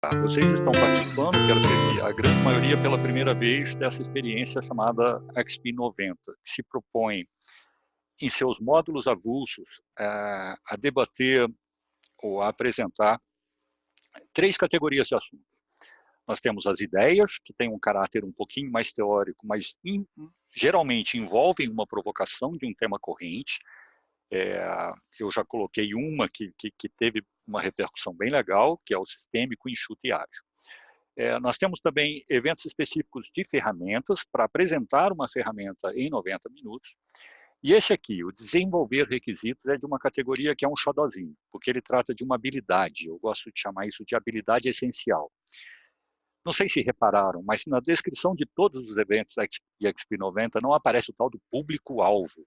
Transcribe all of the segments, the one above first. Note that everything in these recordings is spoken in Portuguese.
Vocês estão participando, quero dizer que a grande maioria pela primeira vez, dessa experiência chamada XP90, que se propõe, em seus módulos avulsos, a debater ou a apresentar 3 categorias de assuntos. Nós temos as ideias, que têm um caráter um pouquinho mais teórico, mas geralmente envolvem uma provocação de um tema corrente. Eu já coloquei uma que teve uma repercussão bem legal, que é o sistêmico, enxuto e ágil. Nós temos também eventos específicos de ferramentas, para apresentar uma ferramenta em 90 minutos. E esse aqui, o desenvolver requisitos, é de uma categoria que é um xodozinho, porque ele trata de uma habilidade, eu gosto de chamar isso de habilidade essencial. Não sei se repararam, mas na descrição de todos os eventos da XP90 não aparece o tal do público-alvo.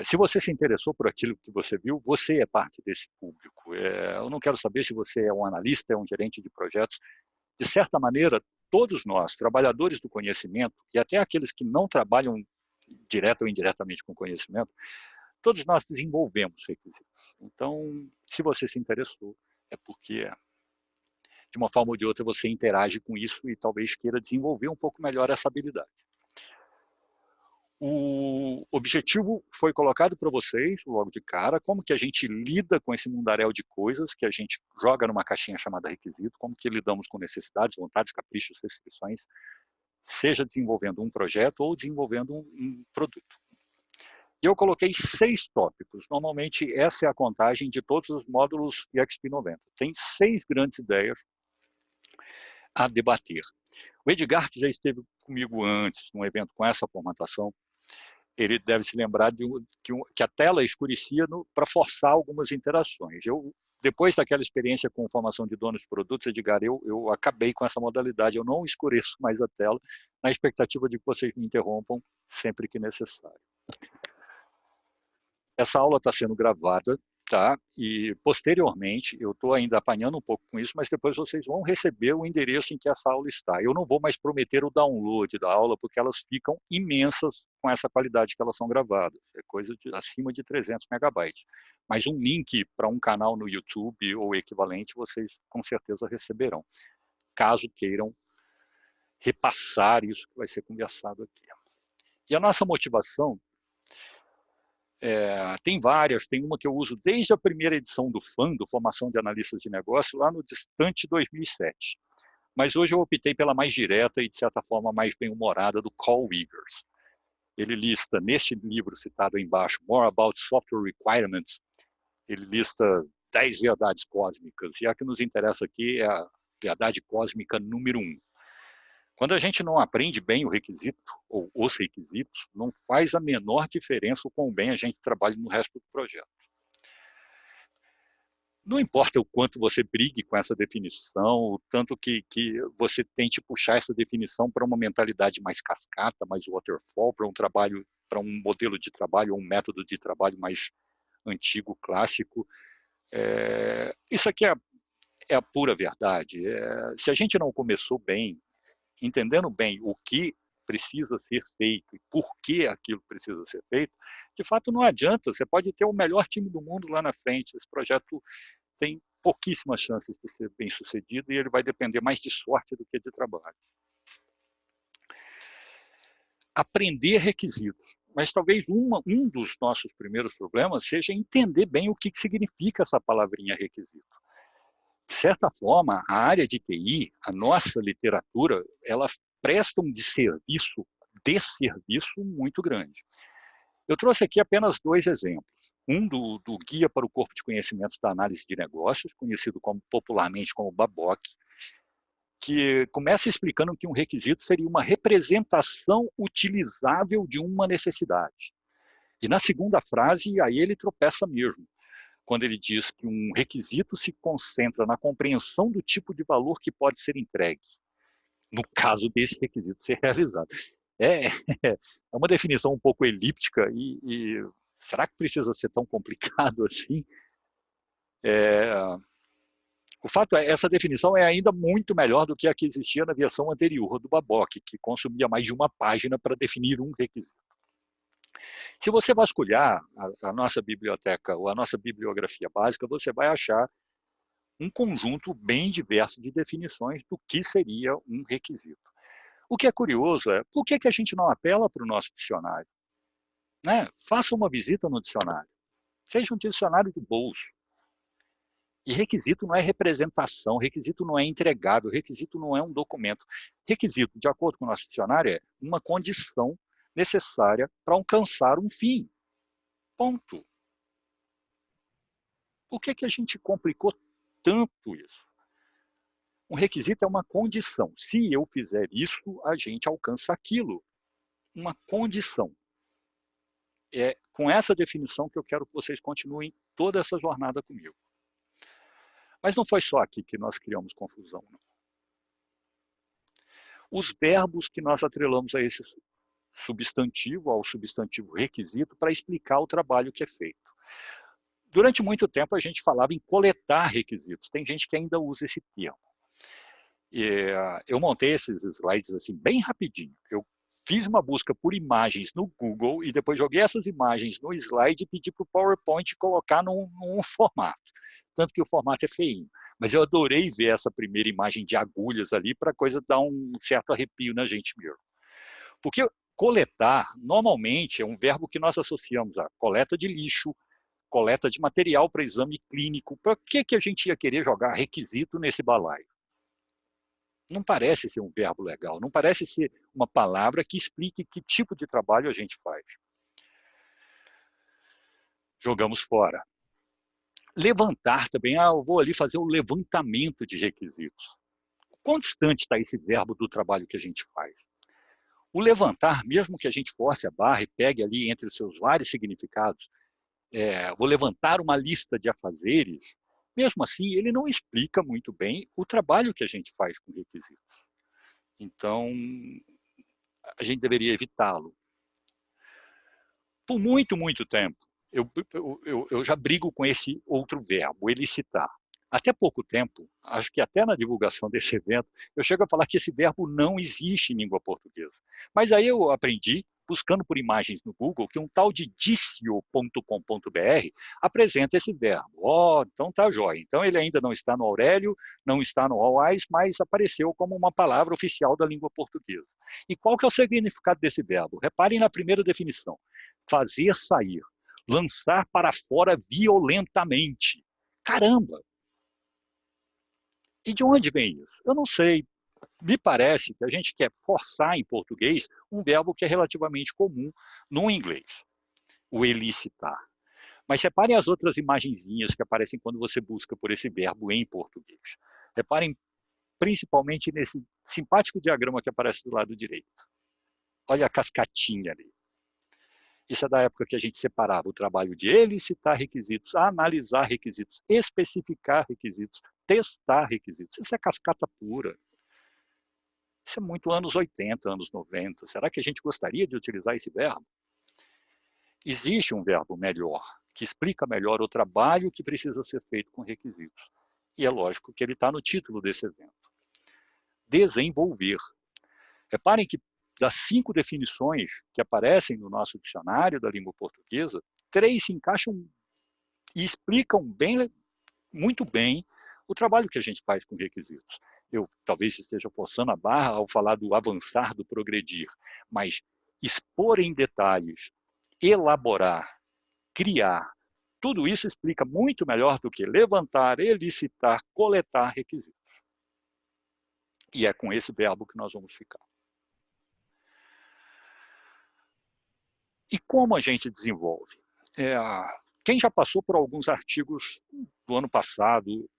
Se você se interessou por aquilo que você viu, você é parte desse público. Eu não quero saber se você é um analista, é um gerente de projetos. De certa maneira, todos nós, trabalhadores do conhecimento, e até aqueles que não trabalham direta ou indiretamente com conhecimento, todos nós desenvolvemos requisitos. Então, se você se interessou, é porque, de uma forma ou de outra, você interage com isso e talvez queira desenvolver um pouco melhor essa habilidade. O objetivo foi colocado para vocês, logo de cara, como que a gente lida com esse mundaréu de coisas que a gente joga numa caixinha chamada requisito, como que lidamos com necessidades, vontades, caprichos, restrições, seja desenvolvendo um projeto ou desenvolvendo um produto. E eu coloquei 6 tópicos. Normalmente, essa é a contagem de todos os módulos de XP90. Tem 6 grandes ideias a debater. O Edgar, que já esteve comigo antes, num evento com essa formatação, ele deve se lembrar que a tela escurecia para forçar algumas interações. Depois daquela experiência com formação de donos de produtos, Edgar, eu acabei com essa modalidade, eu não escureço mais a tela, na expectativa de que vocês me interrompam sempre que necessário. Essa aula está sendo gravada, tá? E posteriormente, eu estou ainda apanhando um pouco com isso, mas depois vocês vão receber o endereço em que essa aula está. Eu não vou mais prometer o download da aula, porque elas ficam imensas com essa qualidade que elas são gravadas. É coisa acima de 300 megabytes. Mas um link para um canal no YouTube ou equivalente, vocês com certeza receberão, caso queiram repassar isso que vai ser conversado aqui. E a nossa motivação tem várias, tem uma que eu uso desde a primeira edição do FAN, do Formação de Analistas de Negócio, lá no distante 2007. Mas hoje eu optei pela mais direta e, de certa forma, mais bem-humorada do Carl Wiggers. Ele lista, neste livro citado aí embaixo, More About Software Requirements, ele lista 10 verdades cósmicas, e a que nos interessa aqui é a verdade cósmica número 1. Quando a gente não aprende bem o requisito, ou os requisitos, não faz a menor diferença o quão bem a gente trabalha no resto do projeto. Não importa o quanto você brigue com essa definição, o tanto que você tente puxar essa definição para uma mentalidade mais cascata, mais waterfall, para um modelo de trabalho, ou um método de trabalho mais antigo, clássico. Isso aqui é a pura verdade. Se a gente não começou bem, entendendo bem o que precisa ser feito e por que aquilo precisa ser feito, de fato não adianta, você pode ter o melhor time do mundo lá na frente, esse projeto tem pouquíssimas chances de ser bem sucedido e ele vai depender mais de sorte do que de trabalho. Aprender requisitos, mas talvez um dos nossos primeiros problemas seja entender bem o que significa essa palavrinha requisito. De certa forma, a área de TI, a nossa literatura, ela presta um desserviço muito grande. Eu trouxe aqui apenas 2 exemplos. Um do Guia para o Corpo de Conhecimentos da Análise de Negócios, conhecido popularmente como BABOC, que começa explicando que um requisito seria uma representação utilizável de uma necessidade. E na segunda frase, aí ele tropeça mesmo, quando ele diz que um requisito se concentra na compreensão do tipo de valor que pode ser entregue, no caso desse requisito ser realizado. É uma definição um pouco elíptica e será que precisa ser tão complicado assim? O fato é, essa definição é ainda muito melhor do que a que existia na versão anterior do BABOC, que consumia mais de uma página para definir um requisito. Se você vasculhar a nossa biblioteca ou a nossa bibliografia básica, você vai achar um conjunto bem diverso de definições do que seria um requisito. O que é curioso é, por que a gente não apela para o nosso dicionário? Né? Faça uma visita no dicionário. Seja um dicionário de bolso. E requisito não é representação, requisito não é entregável, requisito não é um documento. Requisito, de acordo com o nosso dicionário, é uma condição necessária para alcançar um fim. Ponto. Por que a gente complicou tanto isso? Um requisito é uma condição. Se eu fizer isso, a gente alcança aquilo. Uma condição. É com essa definição que eu quero que vocês continuem toda essa jornada comigo. Mas não foi só aqui que nós criamos confusão, não. Os verbos que nós atrelamos a esse substantivo, ao substantivo requisito, para explicar o trabalho que é feito. Durante muito tempo a gente falava em coletar requisitos. Tem gente que ainda usa esse termo. Eu montei esses slides assim bem rapidinho. Eu fiz uma busca por imagens no Google e depois joguei essas imagens no slide e pedi para o PowerPoint colocar num formato. Tanto que o formato é feinho. Mas eu adorei ver essa primeira imagem de agulhas ali para a coisa dar um certo arrepio na gente mesmo. Porque coletar, normalmente, é um verbo que nós associamos a coleta de lixo, coleta de material para exame clínico. Para que a gente ia querer jogar requisito nesse balaio? Não parece ser um verbo legal, não parece ser uma palavra que explique que tipo de trabalho a gente faz. Jogamos fora. Levantar também, eu vou ali fazer um levantamento de requisitos. Quão distante está esse verbo do trabalho que a gente faz? O levantar, mesmo que a gente force a barra e pegue ali entre os seus vários significados, vou levantar uma lista de afazeres, mesmo assim, ele não explica muito bem o trabalho que a gente faz com requisitos. Então, a gente deveria evitá-lo. Por muito, muito tempo, eu já brigo com esse outro verbo, elicitar. Até pouco tempo, acho que até na divulgação desse evento, eu chego a falar que esse verbo não existe em língua portuguesa. Mas aí eu aprendi, buscando por imagens no Google, que um tal de dicio.com.br apresenta esse verbo. Então tá jóia. Então ele ainda não está no Aurélio, não está no All-Eyes, mas apareceu como uma palavra oficial da língua portuguesa. E qual que é o significado desse verbo? Reparem na primeira definição. Fazer sair, lançar para fora violentamente. Caramba! E de onde vem isso? Eu não sei. Me parece que a gente quer forçar em português um verbo que é relativamente comum no inglês, o elicitar. Mas reparem as outras imagenzinhas que aparecem quando você busca por esse verbo em português. Reparem principalmente nesse simpático diagrama que aparece do lado direito. Olha a cascatinha ali. Isso é da época que a gente separava o trabalho de elicitar requisitos, analisar requisitos, especificar requisitos, testar requisitos. Isso é cascata pura. Isso é muito anos 80, anos 90. Será que a gente gostaria de utilizar esse verbo? Existe um verbo melhor, que explica melhor o trabalho que precisa ser feito com requisitos. E é lógico que ele está no título desse evento. Desenvolver. Reparem que das 5 definições que aparecem no nosso dicionário da língua portuguesa, 3 se encaixam e explicam muito bem o trabalho que a gente faz com requisitos. Eu talvez esteja forçando a barra ao falar do avançar, do progredir, mas expor em detalhes, elaborar, criar, tudo isso explica muito melhor do que levantar, elicitar, coletar requisitos. E é com esse verbo que nós vamos ficar. E como a gente desenvolve? Quem já passou por alguns artigos do ano passado,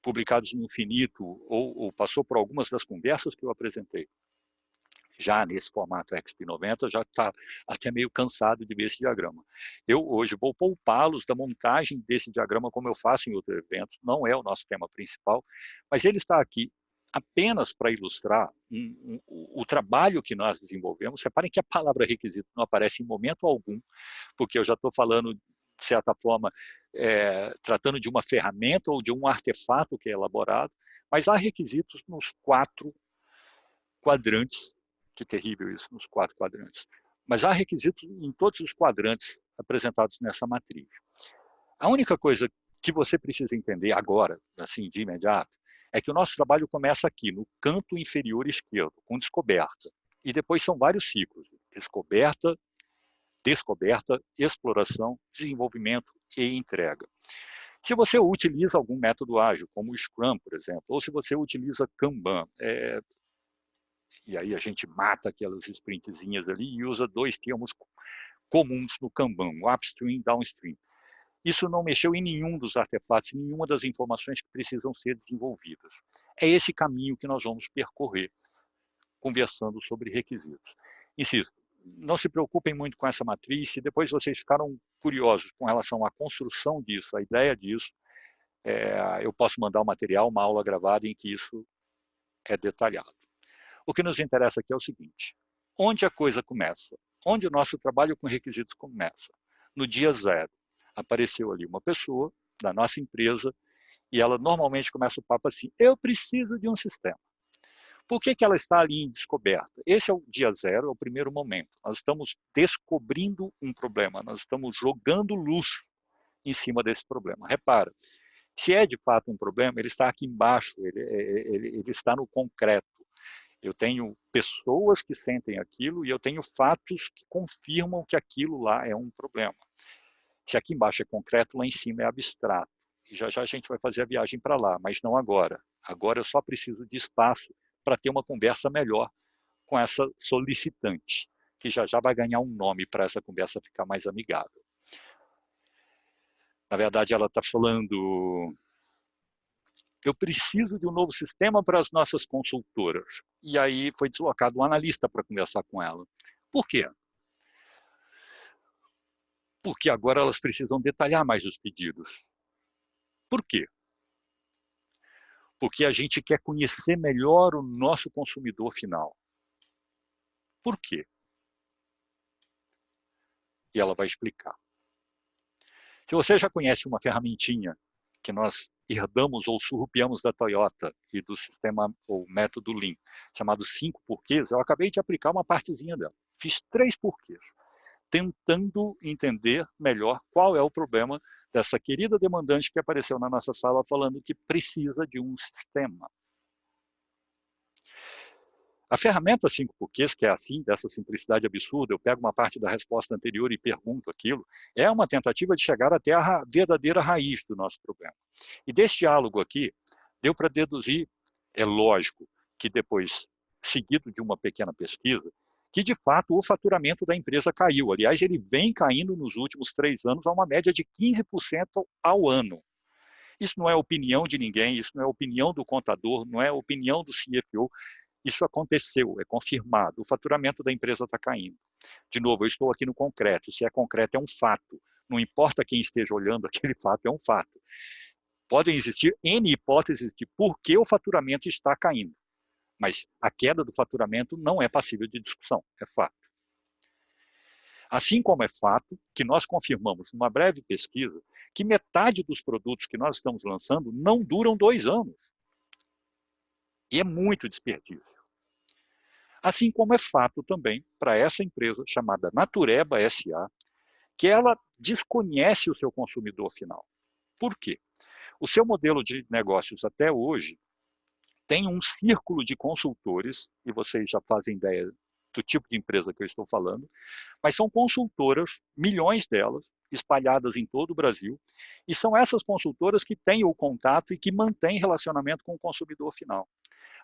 publicados no Infinito, ou passou por algumas das conversas que eu apresentei, já nesse formato XP90, já está até meio cansado de ver esse diagrama. Eu hoje vou poupá-los da montagem desse diagrama, como eu faço em outros eventos, não é o nosso tema principal, mas ele está aqui apenas para ilustrar o trabalho que nós desenvolvemos. Reparem que a palavra requisito não aparece em momento algum, porque eu já estou falando, de certa forma, tratando de uma ferramenta ou de um artefato que é elaborado, mas há requisitos nos 4 quadrantes. Que terrível isso, nos 4 quadrantes. Mas há requisitos em todos os quadrantes apresentados nessa matriz. A única coisa que você precisa entender agora, assim, de imediato, é que o nosso trabalho começa aqui, no canto inferior esquerdo, com descoberta. E depois são vários ciclos: descoberta, descoberta, exploração, desenvolvimento e entrega. Se você utiliza algum método ágil, como o Scrum, por exemplo, ou se você utiliza Kanban, e aí a gente mata aquelas sprintzinhas ali e usa dois termos comuns no Kanban, o upstream e downstream. Isso não mexeu em nenhum dos artefatos, em nenhuma das informações que precisam ser desenvolvidas. É esse caminho que nós vamos percorrer, conversando sobre requisitos. Insisto, não se preocupem muito com essa matriz. Se depois vocês ficaram curiosos com relação à construção disso, a ideia disso, eu posso mandar um material, uma aula gravada em que isso é detalhado. O que nos interessa aqui é o seguinte: onde a coisa começa? Onde o nosso trabalho com requisitos começa? No dia zero. Apareceu ali uma pessoa da nossa empresa e ela normalmente começa o papo assim: eu preciso de um sistema. Por que ela está ali em descoberta? Esse é o dia zero, é o primeiro momento. Nós estamos descobrindo um problema, nós estamos jogando luz em cima desse problema. Repara, se é de fato um problema, ele está aqui embaixo, ele está no concreto. Eu tenho pessoas que sentem aquilo e eu tenho fatos que confirmam que aquilo lá é um problema. Se aqui embaixo é concreto, lá em cima é abstrato. E já já a gente vai fazer a viagem para lá, mas não agora. Agora eu só preciso de espaço para ter uma conversa melhor com essa solicitante, que já já vai ganhar um nome para essa conversa ficar mais amigável. Na verdade, ela está falando: eu preciso de um novo sistema para as nossas consultoras. E aí foi deslocado um analista para conversar com ela. Por quê? Porque agora elas precisam detalhar mais os pedidos. Por quê? Porque a gente quer conhecer melhor o nosso consumidor final. Por quê? E ela vai explicar. Se você já conhece uma ferramentinha que nós herdamos ou surrupiamos da Toyota e do sistema ou método Lean, chamado 5 porquês, eu acabei de aplicar uma partezinha dela. Fiz 3 porquês, tentando entender melhor qual é o problema dessa querida demandante que apareceu na nossa sala falando que precisa de um sistema. A ferramenta 5 porquês, que é assim, dessa simplicidade absurda, eu pego uma parte da resposta anterior e pergunto aquilo, é uma tentativa de chegar até a verdadeira raiz do nosso problema. E desse diálogo aqui, deu para deduzir, é lógico, que depois, seguido de uma pequena pesquisa, que de fato o faturamento da empresa caiu. Aliás, ele vem caindo nos últimos 3 anos a uma média de 15% ao ano. Isso não é opinião de ninguém, isso não é opinião do contador, não é opinião do CFO. Isso aconteceu, é confirmado. O faturamento da empresa está caindo. De novo, eu estou aqui no concreto. Se é concreto, é um fato. Não importa quem esteja olhando aquele fato, é um fato. Podem existir N hipóteses de por que o faturamento está caindo. Mas a queda do faturamento não é passível de discussão, é fato. Assim como é fato que nós confirmamos numa breve pesquisa que metade dos produtos que nós estamos lançando não duram 2 anos. E é muito desperdício. Assim como é fato também para essa empresa chamada Natureba SA, que ela desconhece o seu consumidor final. Por quê? O seu modelo de negócios até hoje tem um círculo de consultores, e vocês já fazem ideia do tipo de empresa que eu estou falando, mas são consultoras, milhões delas, espalhadas em todo o Brasil, e são essas consultoras que têm o contato e que mantêm relacionamento com o consumidor final.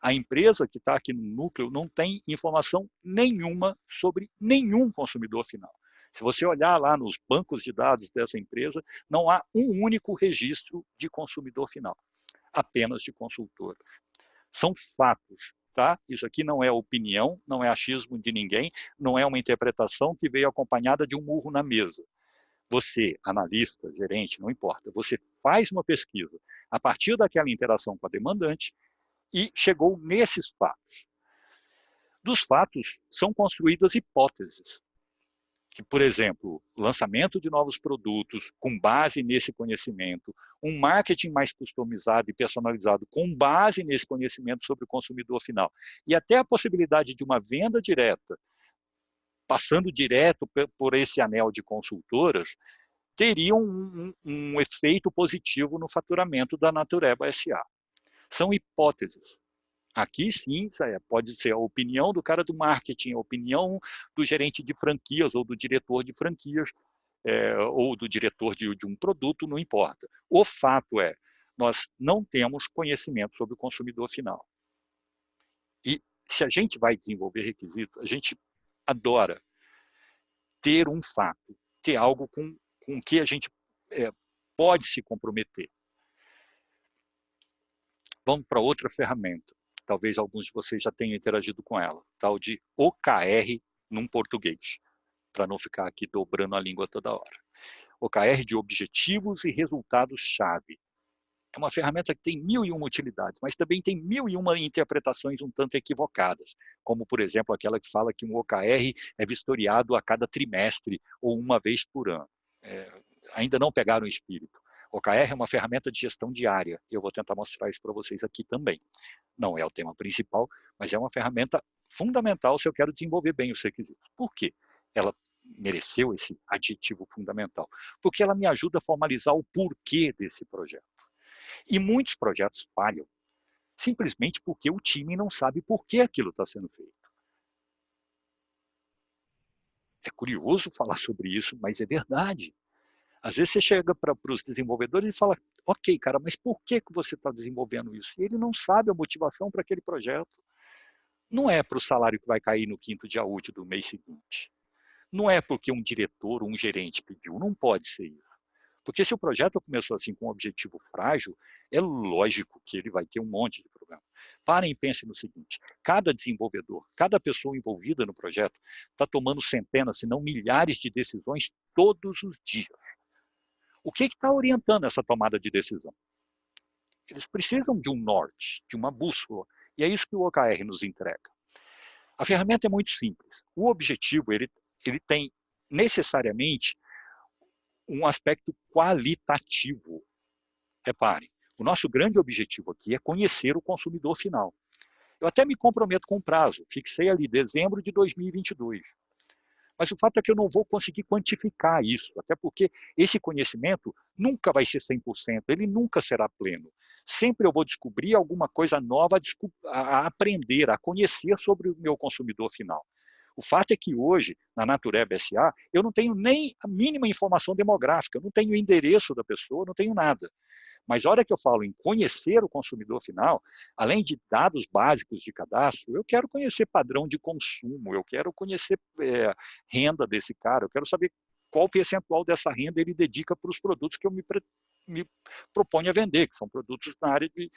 A empresa que está aqui no núcleo não tem informação nenhuma sobre nenhum consumidor final. Se você olhar lá nos bancos de dados dessa empresa, não há um único registro de consumidor final, apenas de consultoras. São fatos, tá? Isso aqui não é opinião, não é achismo de ninguém, não é uma interpretação que veio acompanhada de um murro na mesa. Você, analista, gerente, não importa, você faz uma pesquisa a partir daquela interação com a demandante e chegou nesses fatos. Dos fatos são construídas hipóteses, que, por exemplo, lançamento de novos produtos com base nesse conhecimento, um marketing mais customizado e personalizado com base nesse conhecimento sobre o consumidor final, e até a possibilidade de uma venda direta, passando direto por esse anel de consultoras, teriam um efeito positivo no faturamento da Natureba S.A. São hipóteses. Aqui sim, pode ser a opinião do cara do marketing, a opinião do gerente de franquias ou do diretor de franquias, ou do diretor de um produto, não importa. O fato é, nós não temos conhecimento sobre o consumidor final. E se a gente vai desenvolver requisitos, a gente adora ter um fato, ter algo com que a gente pode se comprometer. Vamos para outra ferramenta. Talvez alguns de vocês já tenham interagido com ela, tal de OKR num português, para não ficar aqui dobrando a língua toda hora. OKR de Objetivos e Resultados-Chave. É uma ferramenta que tem 1001 utilidades, mas também tem 1001 interpretações um tanto equivocadas, como, por exemplo, aquela que fala que um OKR é vistoriado a cada trimestre ou uma vez por ano. Ainda não pegaram o espírito. OKR é uma ferramenta de gestão diária. Eu vou tentar mostrar isso para vocês aqui também. Não é o tema principal, mas é uma ferramenta fundamental se eu quero desenvolver bem os requisitos. Por quê? Ela mereceu esse adjetivo fundamental? Porque ela me ajuda a formalizar o porquê desse projeto. E muitos projetos falham, simplesmente porque o time não sabe por que aquilo está sendo feito. É curioso falar sobre isso, mas é verdade. Às vezes você chega para os desenvolvedores e fala, ok, cara, mas por que você está desenvolvendo isso? E ele não sabe a motivação para aquele projeto. Não é para o salário que vai cair no 5º dia útil do mês seguinte. Não é porque um diretor ou um gerente pediu, não pode ser isso. Porque se o projeto começou assim com um objetivo frágil, é lógico que ele vai ter um monte de problema. Parem e pensem no seguinte, cada desenvolvedor, cada pessoa envolvida no projeto está tomando centenas, se não milhares de decisões todos os dias. O que está orientando essa tomada de decisão? Eles precisam de um norte, de uma bússola, e é isso que o OKR nos entrega. A ferramenta é muito simples. O objetivo, ele tem necessariamente um aspecto qualitativo. Reparem, o nosso grande objetivo aqui é conhecer o consumidor final. Eu até me comprometo com o prazo, fixei ali dezembro de 2022. Mas o fato é que eu não vou conseguir quantificar isso, até porque esse conhecimento nunca vai ser 100%, ele nunca será pleno. Sempre eu vou descobrir alguma coisa nova a aprender, a conhecer sobre o meu consumidor final. O fato é que hoje, na Natureba S.A., eu não tenho nem a mínima informação demográfica, eu não tenho o endereço da pessoa, não tenho nada. Mas a hora que eu falo em conhecer o consumidor final, além de dados básicos de cadastro, eu quero conhecer padrão de consumo, eu quero conhecer renda desse cara, eu quero saber qual percentual dessa renda ele dedica para os produtos que eu me proponho a vender, que são produtos na área de...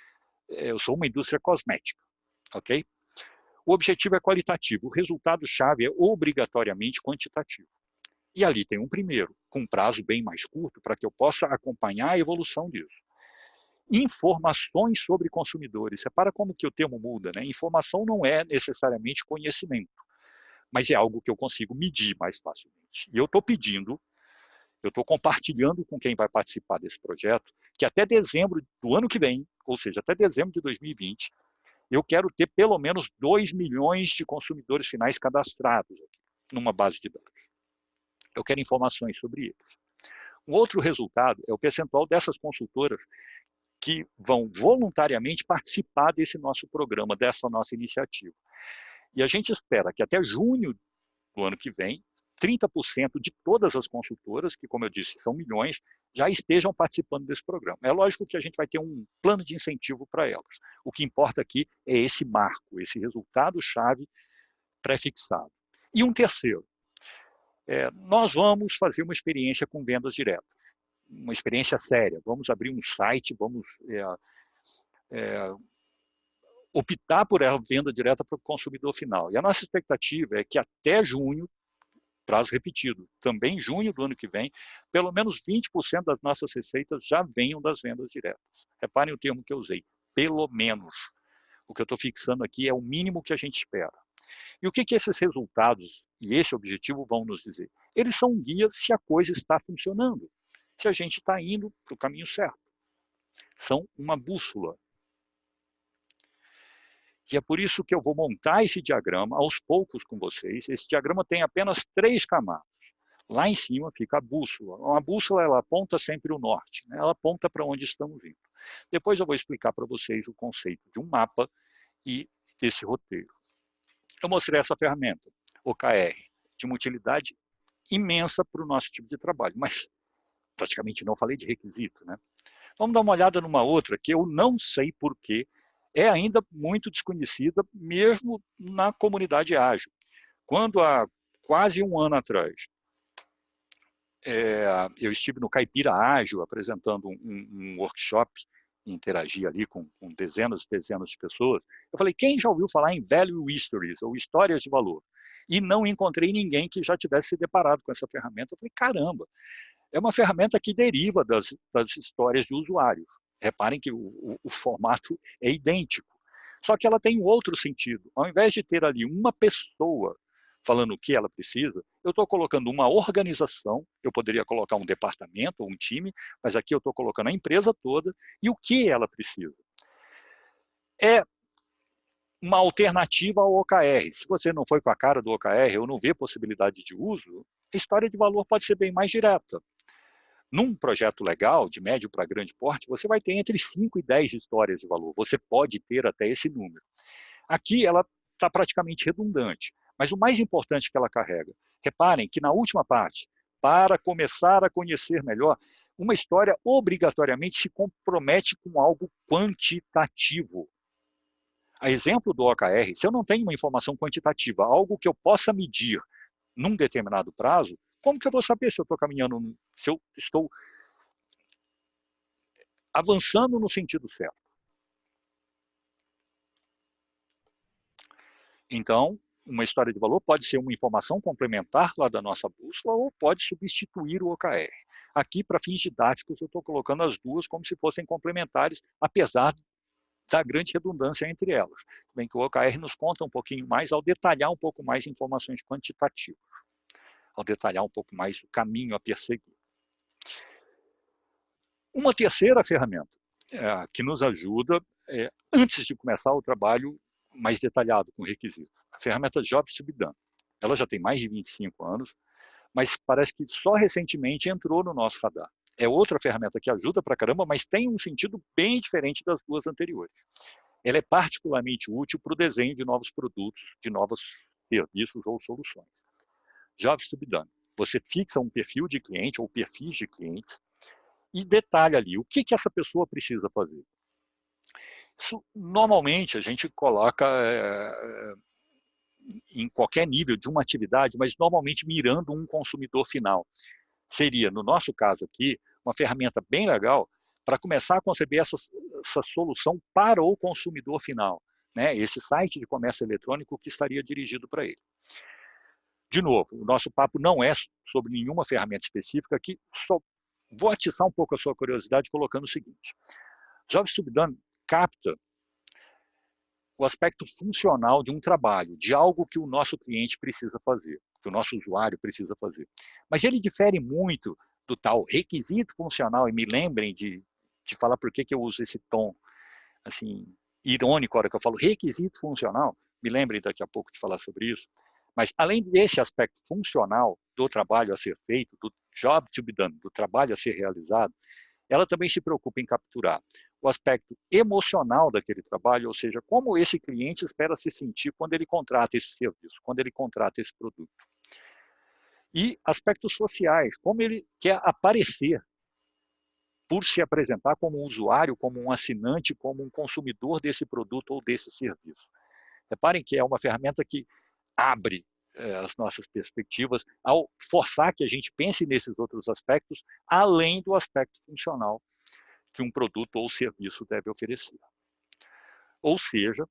eu sou uma indústria cosmética, ok? O objetivo é qualitativo, o resultado-chave é obrigatoriamente quantitativo. E ali tem um primeiro, com um prazo bem mais curto, para que eu possa acompanhar a evolução disso. Informações sobre consumidores. Repara como que o termo muda, né? Informação não é necessariamente conhecimento, mas é algo que eu consigo medir mais facilmente. E eu estou compartilhando com quem vai participar desse projeto, que até dezembro do ano que vem, ou seja, até dezembro de 2020, eu quero ter pelo menos 2 milhões de consumidores finais cadastrados aqui, numa base de dados. Eu quero informações sobre eles. Um outro resultado é o percentual dessas consultoras que vão voluntariamente participar desse nosso programa, dessa nossa iniciativa. E a gente espera que até junho do ano que vem, 30% de todas as consultoras, que, como eu disse, são milhões, já estejam participando desse programa. É lógico que a gente vai ter um plano de incentivo para elas. O que importa aqui é esse marco, esse resultado-chave pré-fixado. E um terceiro, nós vamos fazer uma experiência com vendas diretas, uma experiência séria. Vamos abrir um site, vamos optar por a venda direta para o consumidor final. E a nossa expectativa é que até junho, prazo repetido, também junho do ano que vem, pelo menos 20% das nossas receitas já venham das vendas diretas. Reparem o termo que eu usei, pelo menos. O que eu estou fixando aqui é o mínimo que a gente espera. E o que esses resultados e esse objetivo vão nos dizer? Eles são um guia se a coisa está funcionando, se a gente está indo para o caminho certo. São uma bússola. E é por isso que eu vou montar esse diagrama aos poucos com vocês. Esse diagrama tem apenas 3 camadas. Lá em cima fica a bússola. Uma bússola, ela aponta sempre o norte, né? Ela aponta para onde estamos indo. Depois eu vou explicar para vocês o conceito de um mapa e desse roteiro. Eu mostrei essa ferramenta, OKR, de uma utilidade imensa para o nosso tipo de trabalho, mas praticamente não falei de requisito, né? Vamos dar uma olhada numa outra que eu não sei porquê, é ainda muito desconhecida, mesmo na comunidade ágil. Quando há quase um ano atrás, eu estive no Caipira Ágil apresentando um workshop, interagi ali com dezenas e dezenas de pessoas. Eu falei, quem já ouviu falar em Value Histories, ou histórias de valor? E não encontrei ninguém que já tivesse se deparado com essa ferramenta. Eu falei, caramba, é uma ferramenta que deriva das histórias de usuários. Reparem que o formato é idêntico. Só que ela tem um outro sentido. Ao invés de ter ali uma pessoa falando o que ela precisa, eu estou colocando uma organização, eu poderia colocar um departamento ou um time, mas aqui eu estou colocando a empresa toda e o que ela precisa. É uma alternativa ao OKR. Se você não foi com a cara do OKR ou não vê possibilidade de uso, a história de valor pode ser bem mais direta. Num projeto legal, de médio para grande porte, você vai ter entre 5 e 10 histórias de valor. Você pode ter até esse número. Aqui ela está praticamente redundante, mas o mais importante que ela carrega. Reparem que na última parte, para começar a conhecer melhor, uma história obrigatoriamente se compromete com algo quantitativo. A exemplo do OKR, se eu não tenho uma informação quantitativa, algo que eu possa medir num determinado prazo, como que eu vou saber se eu estou caminhando, se eu estou avançando no sentido certo? Então, uma história de valor pode ser uma informação complementar lá da nossa bússola ou pode substituir o OKR. Aqui, para fins didáticos, eu estou colocando as duas como se fossem complementares, apesar da grande redundância entre elas. Bem que o OKR nos conta um pouquinho mais ao detalhar um pouco mais informações quantitativas, ao detalhar um pouco mais o caminho a perseguir. Uma terceira ferramenta que nos ajuda antes de começar o trabalho mais detalhado com requisitos, a ferramenta Jobs to be Done. Ela já tem mais de 25 anos, mas parece que só recentemente entrou no nosso radar. É outra ferramenta que ajuda pra caramba, mas tem um sentido bem diferente das duas anteriores. Ela é particularmente útil para o desenho de novos produtos, de novos serviços ou soluções. Jobs to be Done. Você fixa um perfil de cliente ou perfis de clientes e detalha ali o que essa pessoa precisa fazer. Isso, normalmente, a gente coloca em qualquer nível de uma atividade, mas normalmente mirando um consumidor final. Seria, no nosso caso aqui, uma ferramenta bem legal para começar a conceber essa solução para o consumidor final, né? Esse site de comércio eletrônico que estaria dirigido para ele. De novo, o nosso papo não é sobre nenhuma ferramenta específica, aqui só vou atiçar um pouco a sua curiosidade colocando o seguinte. Jobs to be Done capta o aspecto funcional de um trabalho, de algo que o nosso cliente precisa fazer, que o nosso usuário precisa fazer. Mas ele difere muito do tal requisito funcional, e me lembrem de falar por que eu uso esse tom assim, irônico a hora que eu falo requisito funcional, me lembrem daqui a pouco de falar sobre isso. Mas além desse aspecto funcional do trabalho a ser feito, do job to be done, do trabalho a ser realizado, ela também se preocupa em capturar o aspecto emocional daquele trabalho, ou seja, como esse cliente espera se sentir quando ele contrata esse serviço, quando ele contrata esse produto. E aspectos sociais, como ele quer aparecer por se apresentar como um usuário, como um assinante, como um consumidor desse produto ou desse serviço. Reparem que é uma ferramenta que abre as nossas perspectivas ao forçar que a gente pense nesses outros aspectos, além do aspecto funcional que um produto ou serviço deve oferecer. Ou seja,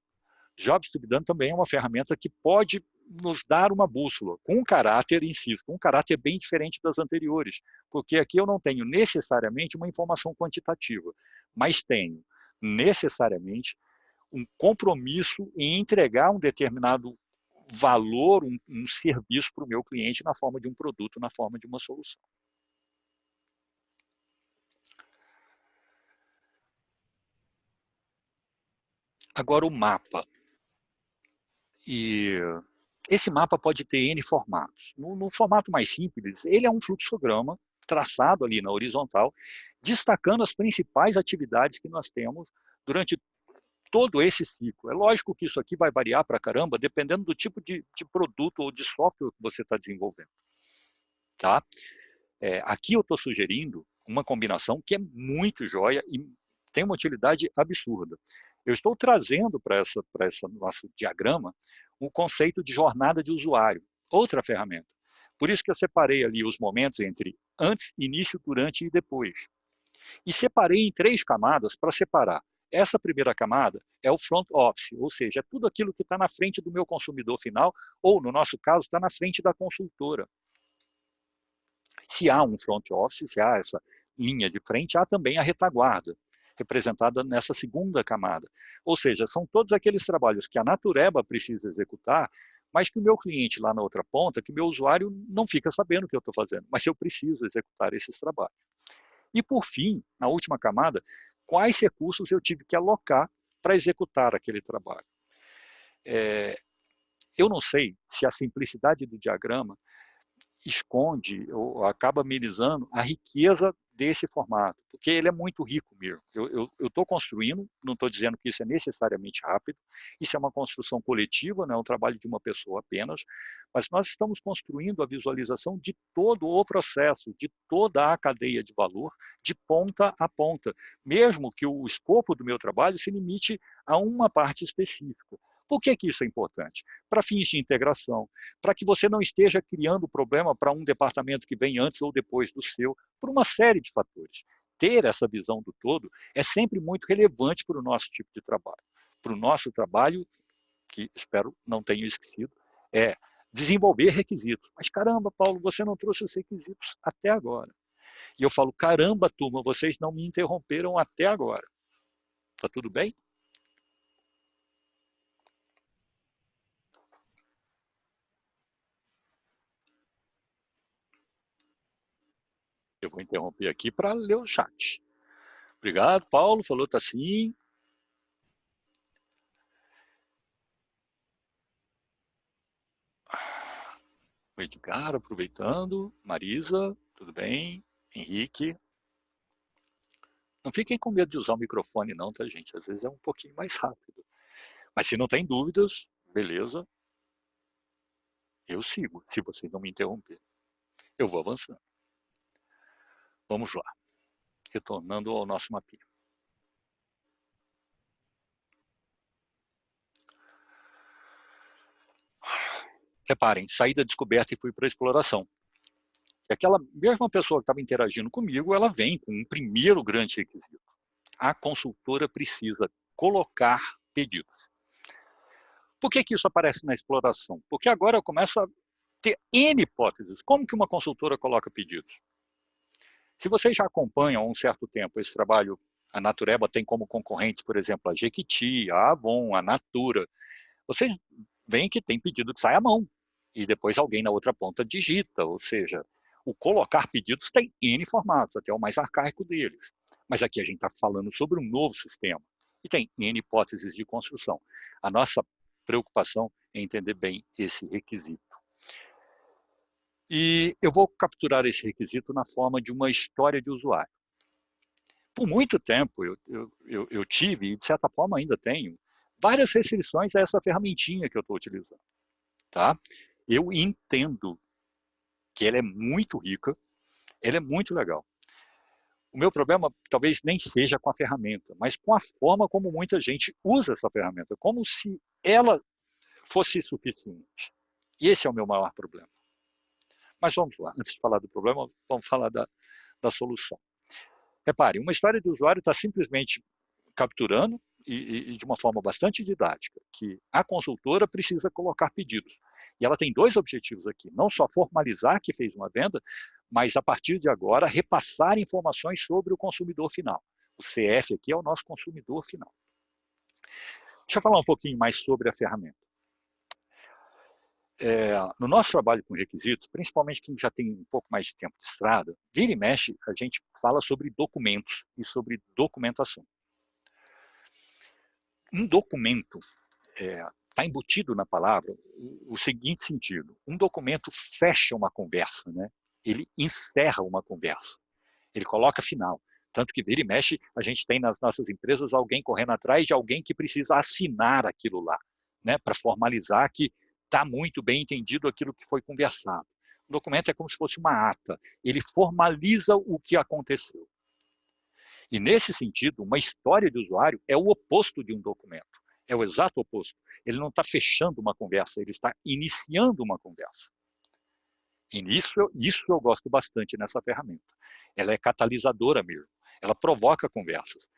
Jobs to be Done também é uma ferramenta que pode nos dar uma bússola, com um caráter, insisto, um caráter bem diferente das anteriores, porque aqui eu não tenho necessariamente uma informação quantitativa, mas tenho necessariamente um compromisso em entregar um determinado valor, um serviço para o meu cliente na forma de um produto, na forma de uma solução. Agora o mapa. E Esse mapa pode ter N formatos. No formato mais simples, ele é um fluxograma traçado ali na horizontal, destacando as principais atividades que nós temos durante todo esse ciclo. É lógico que isso aqui vai variar para caramba, dependendo do tipo de produto ou de software que você está desenvolvendo. Tá? Aqui eu estou sugerindo uma combinação que é muito joia e tem uma utilidade absurda. Eu estou trazendo para esse nosso diagrama o conceito de jornada de usuário, outra ferramenta. Por isso que eu separei ali os momentos entre antes, início, durante e depois. E separei em 3 camadas para separar. Essa primeira camada é o front office, ou seja, é tudo aquilo que está na frente do meu consumidor final, ou, no nosso caso, está na frente da consultora. Se há um front office, se há essa linha de frente, há também a retaguarda, representada nessa segunda camada. Ou seja, são todos aqueles trabalhos que a Natureba precisa executar, mas que o meu cliente lá na outra ponta, que o meu usuário não fica sabendo o que eu estou fazendo, mas eu preciso executar esses trabalhos. E, por fim, na última camada, quais recursos eu tive que alocar para executar aquele trabalho. Eu não sei se a simplicidade do diagrama esconde ou acaba amenizando a riqueza desse formato, porque ele é muito rico mesmo. Eu estou construindo, não estou dizendo que isso é necessariamente rápido, isso é uma construção coletiva, não é um trabalho de uma pessoa apenas, mas nós estamos construindo a visualização de todo o processo, de toda a cadeia de valor, de ponta a ponta, mesmo que o escopo do meu trabalho se limite a uma parte específica. Por que isso é importante? Para fins de integração, para que você não esteja criando problema para um departamento que vem antes ou depois do seu, por uma série de fatores. Ter essa visão do todo é sempre muito relevante para o nosso tipo de trabalho. Para o nosso trabalho, que espero não tenha esquecido, é desenvolver requisitos. Mas caramba, Paulo, você não trouxe os requisitos até agora. E eu falo, caramba, turma, vocês não me interromperam até agora. Tá tudo bem? Eu vou interromper aqui para ler o chat. Obrigado, Paulo, falou, tá sim. O Edgar, aproveitando. Marisa, tudo bem? Henrique. Não fiquem com medo de usar o microfone não, tá, gente? Às vezes é um pouquinho mais rápido. Mas se não tem dúvidas, beleza, eu sigo, se vocês não me interromperem. Eu vou avançando. Vamos lá. Retornando ao nosso mapinha. Reparem, saí da descoberta e fui para a exploração. E aquela mesma pessoa que estava interagindo comigo, ela vem com um primeiro grande requisito. A consultora precisa colocar pedidos. Por que isso aparece na exploração? Porque agora eu começo a ter N hipóteses. Como que uma consultora coloca pedidos? Se vocês já acompanham há um certo tempo esse trabalho, a Natureba tem como concorrentes, por exemplo, a Jequiti, a Avon, a Natura. Vocês veem que tem pedido que sai à mão. E depois alguém na outra ponta digita, ou seja, o colocar pedidos tem N formatos, até o mais arcaico deles. Mas aqui a gente está falando sobre um novo sistema. E tem N hipóteses de construção. A nossa preocupação é entender bem esse requisito. E eu vou capturar esse requisito na forma de uma história de usuário. Por muito tempo eu tive, e de certa forma ainda tenho, várias restrições a essa ferramentinha que eu estou utilizando. Tá? Eu entendo que ela é muito rica, ela é muito legal. O meu problema talvez nem seja com a ferramenta, mas com a forma como muita gente usa essa ferramenta, como se ela fosse suficiente. E esse é o meu maior problema. Mas vamos lá, antes de falar do problema, vamos falar da solução. Repare, uma história do usuário está simplesmente capturando, e de uma forma bastante didática, que a consultora precisa colocar pedidos. E ela tem 2 objetivos aqui, não só formalizar que fez uma venda, mas a partir de agora repassar informações sobre o consumidor final. O CF aqui é o nosso consumidor final. Deixa eu falar um pouquinho mais sobre a ferramenta. No nosso trabalho com requisitos, principalmente quem já tem um pouco mais de tempo de estrada, vira e mexe, a gente fala sobre documentos e sobre documentação. Um documento, está embutido na palavra o seguinte sentido: um documento fecha uma conversa, né? Ele encerra uma conversa, ele coloca final. Tanto que vira e mexe, a gente tem nas nossas empresas alguém correndo atrás de alguém que precisa assinar aquilo lá, né? Para formalizar que está muito bem entendido aquilo que foi conversado. O documento é como se fosse uma ata, ele formaliza o que aconteceu. E nesse sentido, uma história de usuário é o oposto de um documento. É o exato oposto. Ele não está fechando uma conversa, ele está iniciando uma conversa. E isso eu gosto bastante nessa ferramenta. Ela é catalisadora mesmo. Ela provoca conversas.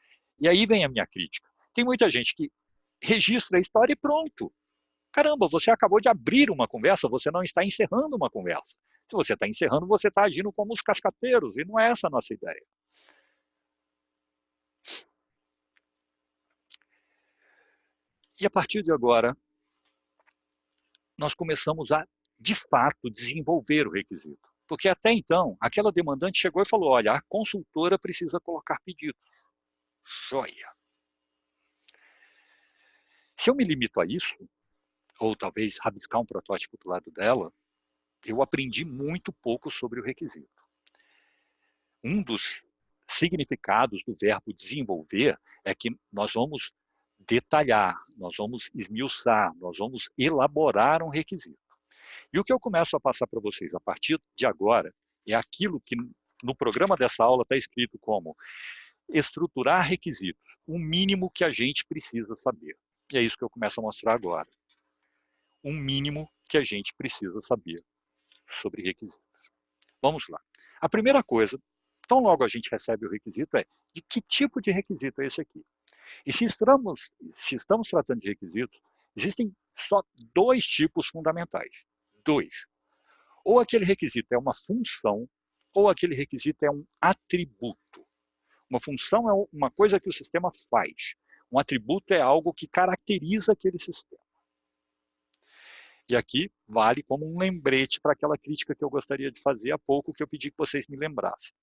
E aí vem a minha crítica. Tem muita gente que registra a história e pronto. Caramba, você acabou de abrir uma conversa, você não está encerrando uma conversa. Se você está encerrando, você está agindo como os cascateiros, e não é essa a nossa ideia. E a partir de agora, nós começamos a, de fato, desenvolver o requisito. Porque até então, aquela demandante chegou e falou, olha, a consultora precisa colocar pedidos. Joia. Se eu me limito a isso, ou talvez rabiscar um protótipo do lado dela, eu aprendi muito pouco sobre o requisito. Um dos significados do verbo desenvolver é que nós vamos detalhar, nós vamos esmiuçar, nós vamos elaborar um requisito. E o que eu começo a passar para vocês a partir de agora é aquilo que no programa dessa aula está escrito como estruturar requisitos, o mínimo que a gente precisa saber. E é isso que eu começo a mostrar agora. Um mínimo que a gente precisa saber sobre requisitos. Vamos lá. A primeira coisa, tão logo a gente recebe o requisito, é de que tipo de requisito é esse aqui? E se estamos tratando de requisitos, existem só dois tipos fundamentais. Dois. Ou aquele requisito é uma função, ou aquele requisito é um atributo. Uma função é uma coisa que o sistema faz. Um atributo é algo que caracteriza aquele sistema. E aqui vale como um lembrete para aquela crítica que eu gostaria de fazer há pouco, que eu pedi que vocês me lembrassem.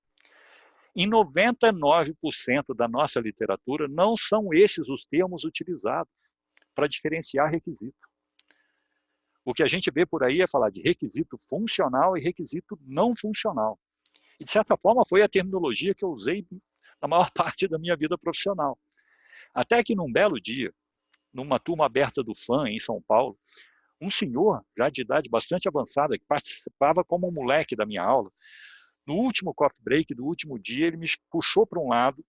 Em 99% da nossa literatura, não são esses os termos utilizados para diferenciar requisito. O que a gente vê por aí é falar de requisito funcional e requisito não funcional. E, de certa forma, foi a terminologia que eu usei na maior parte da minha vida profissional. Até que num belo dia, numa turma aberta do FAM, em São Paulo, um senhor, já de idade bastante avançada, que participava como um moleque da minha aula, no último coffee break do último dia, ele me puxou para um lado,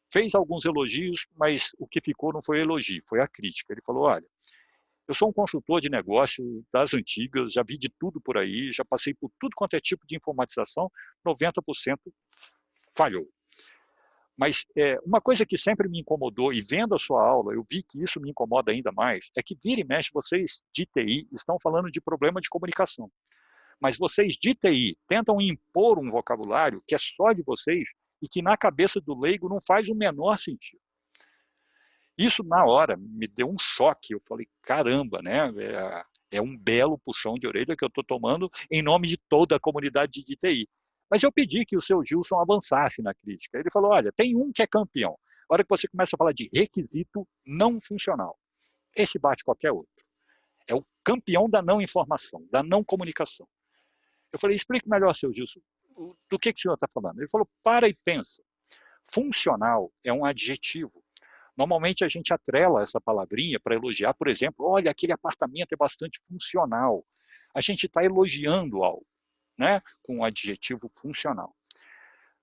fez alguns elogios, mas o que ficou não foi elogio, foi a crítica. Ele falou, olha, eu sou um consultor de negócio das antigas, já vi de tudo por aí, já passei por tudo quanto é tipo de informatização, 90% falhou. Mas uma coisa que sempre me incomodou, e vendo a sua aula, eu vi que isso me incomoda ainda mais, é que vira e mexe vocês de TI estão falando de problema de comunicação. Mas vocês de TI tentam impor um vocabulário que é só de vocês e que na cabeça do leigo não faz o menor sentido. Isso, na hora, me deu um choque. Eu falei, caramba, né? É um belo puxão de orelha que eu estou tomando em nome de toda a comunidade de TI. Mas eu pedi que o seu Gilson avançasse na crítica. Ele falou, olha, tem um que é campeão. A hora que você começa a falar de requisito não funcional, esse bate qualquer outro. É o campeão da não informação, da não comunicação. Eu falei, explique melhor, seu Gilson, do que o senhor está falando. Ele falou, para e pensa. Funcional é um adjetivo. Normalmente a gente atrela essa palavrinha para elogiar, por exemplo, olha, aquele apartamento é bastante funcional. A gente está elogiando algo, né, com um adjetivo funcional.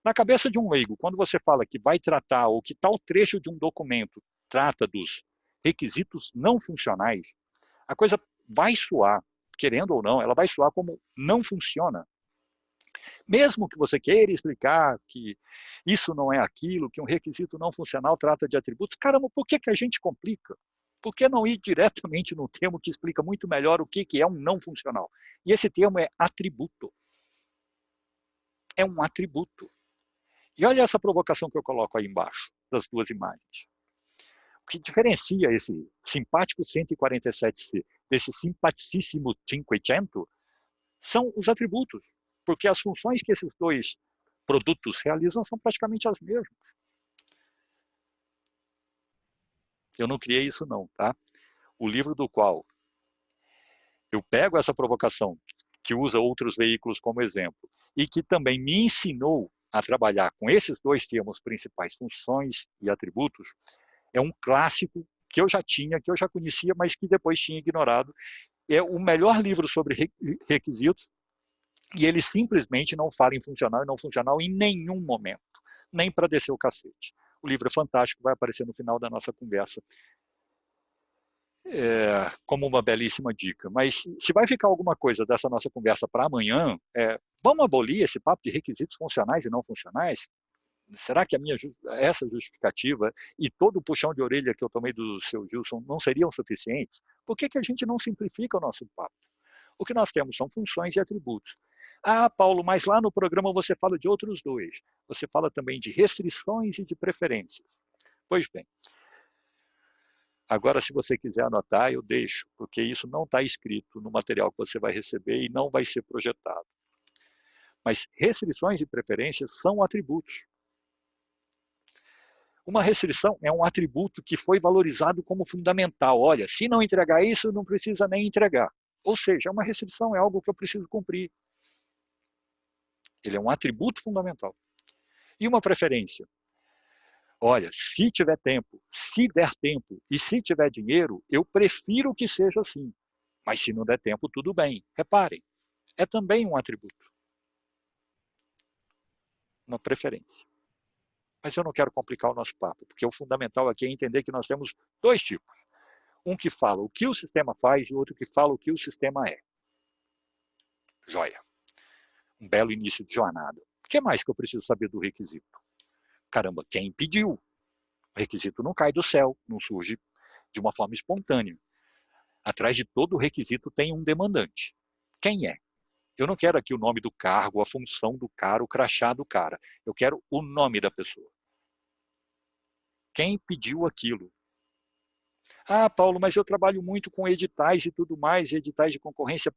Na cabeça de um leigo, quando você fala que vai tratar, ou que tal trecho de um documento trata dos requisitos não funcionais, a coisa vai soar, querendo ou não, ela vai soar como não funciona. Mesmo que você queira explicar que isso não é aquilo, que um requisito não funcional trata de atributos, caramba, por que a gente complica? Por que não ir diretamente no termo que explica muito melhor o que é um não funcional? E esse termo é atributo. É um atributo. E olha essa provocação que eu coloco aí embaixo, das duas imagens. O que diferencia esse simpático 147C desse simpaticíssimo 500 são os atributos, porque as funções que esses dois produtos realizam são praticamente as mesmas. Eu não criei isso não, tá? o livro do qual eu pego essa provocação, que usa outros veículos como exemplo, e que também me ensinou a trabalhar com esses dois termos principais, funções e atributos, é um clássico que eu já tinha, que eu já conhecia, mas que depois tinha ignorado. É o melhor livro sobre requisitos, e ele simplesmente não fala em funcional e não funcional em nenhum momento, nem para descer o cacete. O livro é fantástico, vai aparecer no final da nossa conversa como uma belíssima dica. Mas se vai ficar alguma coisa dessa nossa conversa para amanhã, vamos abolir esse papo de requisitos funcionais e não funcionais? Será que essa justificativa e todo o puxão de orelha que eu tomei do seu Gilson não seriam suficientes? Por que a gente não simplifica o nosso papo? O que nós temos são funções e atributos. Ah, Paulo, mas lá no programa você fala de outros dois. Você fala também de restrições e de preferências. Pois bem, agora se você quiser anotar, eu deixo, porque isso não está escrito no material que você vai receber e não vai ser projetado. Mas restrições e preferências são atributos. Uma restrição é um atributo que foi valorizado como fundamental. Olha, se não entregar isso, não precisa nem entregar. Ou seja, uma restrição é algo que eu preciso cumprir. Ele é um atributo fundamental. E uma preferência? Olha, se tiver tempo, se der tempo e se tiver dinheiro, eu prefiro que seja assim. Mas se não der tempo, tudo bem. Reparem, é também um atributo. Uma preferência. Mas eu não quero complicar o nosso papo, porque o fundamental aqui é entender que nós temos dois tipos. Um que fala o que o sistema faz e o outro que fala o que o sistema é. Joia. Um belo início de jornada. O que mais que eu preciso saber do requisito? Caramba, quem pediu? O requisito não cai do céu, não surge de uma forma espontânea. Atrás de todo requisito tem um demandante. Quem é? Eu não quero aqui o nome do cargo, a função do cara, o crachá do cara. Eu quero o nome da pessoa. Quem pediu aquilo? Ah, Paulo, mas eu trabalho muito com editais e tudo mais, editais de concorrência,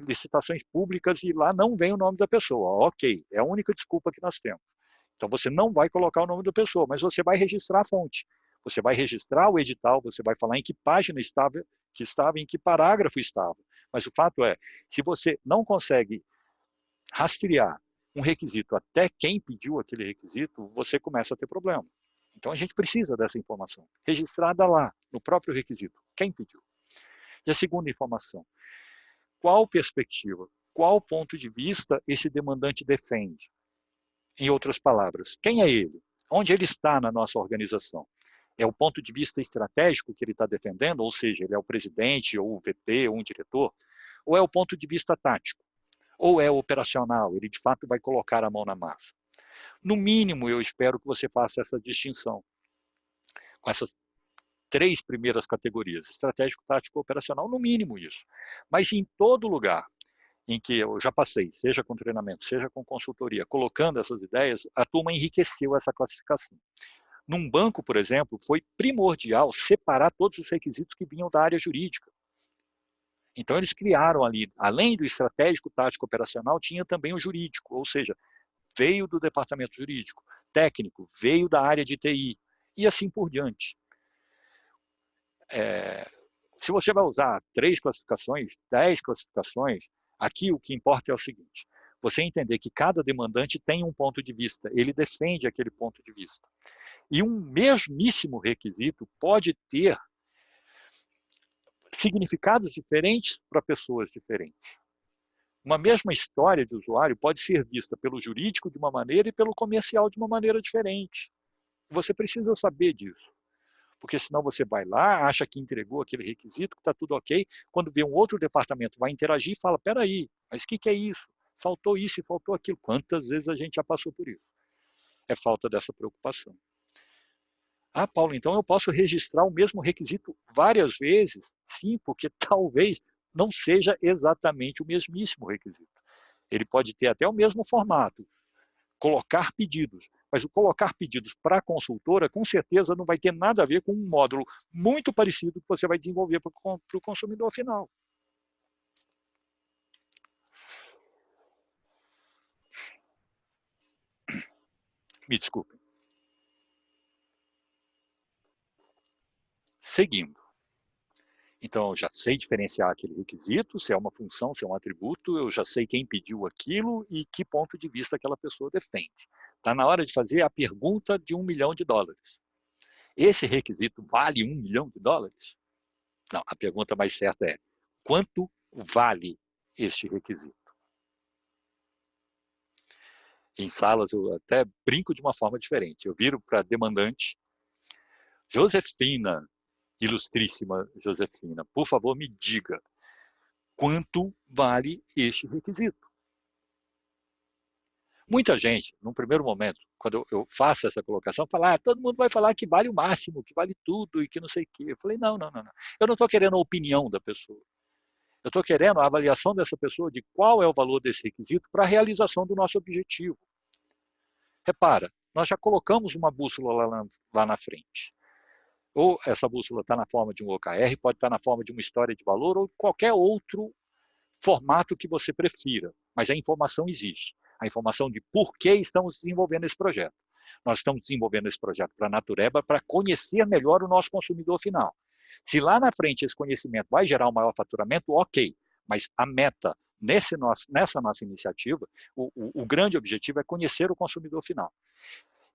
licitações públicas, e lá não vem o nome da pessoa. Ok, é a única desculpa que nós temos. Então você não vai colocar o nome da pessoa, mas você vai registrar a fonte. Você vai registrar o edital, você vai falar em que página estava, em que parágrafo estava. Mas o fato é, se você não consegue rastrear um requisito até quem pediu aquele requisito, você começa a ter problema. Então a gente precisa dessa informação, registrada lá, no próprio requisito, quem pediu. E a segunda informação, qual perspectiva, qual ponto de vista esse demandante defende? Em outras palavras, quem é ele? Onde ele está na nossa organização? É o ponto de vista estratégico que ele está defendendo, ou seja, ele é o presidente, ou o VP, ou um diretor? Ou é o ponto de vista tático? Ou é operacional? Ele de fato vai colocar a mão na massa? No mínimo, eu espero que você faça essa distinção com essas três primeiras categorias, estratégico, tático e operacional, no mínimo isso. Mas em todo lugar em que eu já passei, seja com treinamento, seja com consultoria, colocando essas ideias, a turma enriqueceu essa classificação. Num banco, por exemplo, foi primordial separar todos os requisitos que vinham da área jurídica. Então eles criaram ali, além do estratégico, tático, operacional, tinha também o jurídico, ou seja, veio do departamento jurídico, técnico, veio da área de TI, e assim por diante. Se você vai usar 3 classificações, 10 classificações, aqui o que importa é o seguinte, você entender que cada demandante tem um ponto de vista, ele defende aquele ponto de vista. E um mesmíssimo requisito pode ter significados diferentes para pessoas diferentes. Uma mesma história de usuário pode ser vista pelo jurídico de uma maneira e pelo comercial de uma maneira diferente. Você precisa saber disso. Porque senão você vai lá, acha que entregou aquele requisito, que está tudo ok, quando vê um outro departamento vai interagir e fala, peraí, mas o que é isso? Faltou isso e faltou aquilo. Quantas vezes a gente já passou por isso? É falta dessa preocupação. Ah, Paulo, então eu posso registrar o mesmo requisito várias vezes? Sim, porque talvez não seja exatamente o mesmíssimo requisito. Ele pode ter até o mesmo formato, colocar pedidos, mas o colocar pedidos para a consultora, com certeza não vai ter nada a ver com um módulo muito parecido que você vai desenvolver para o consumidor final. Me desculpem. Seguindo. Então, eu já sei diferenciar aquele requisito, se é uma função, se é um atributo, eu já sei quem pediu aquilo e que ponto de vista aquela pessoa defende. Está na hora de fazer a pergunta de $1 milhão. Esse requisito vale $1 milhão? Não, a pergunta mais certa é: quanto vale este requisito? Em salas eu até brinco de uma forma diferente. Eu viro para a demandante: Josefina, ilustríssima Josefina, por favor me diga, quanto vale este requisito? Muita gente, num primeiro momento, quando eu faço essa colocação, fala: todo mundo vai falar que vale o máximo, que vale tudo e que não sei o quê. Eu falei: não. Eu não estou querendo a opinião da pessoa. Eu estou querendo a avaliação dessa pessoa de qual é o valor desse requisito para a realização do nosso objetivo. Repara, nós já colocamos uma bússola lá na frente. Ou essa bússola está na forma de um OKR, pode estar na forma de uma história de valor ou qualquer outro formato que você prefira, mas a informação existe. A informação de por que estamos desenvolvendo esse projeto. Nós estamos desenvolvendo esse projeto para a Natureba para conhecer melhor o nosso consumidor final. Se lá na frente esse conhecimento vai gerar um maior faturamento, ok, mas a meta nessa nossa iniciativa, o grande objetivo é conhecer o consumidor final.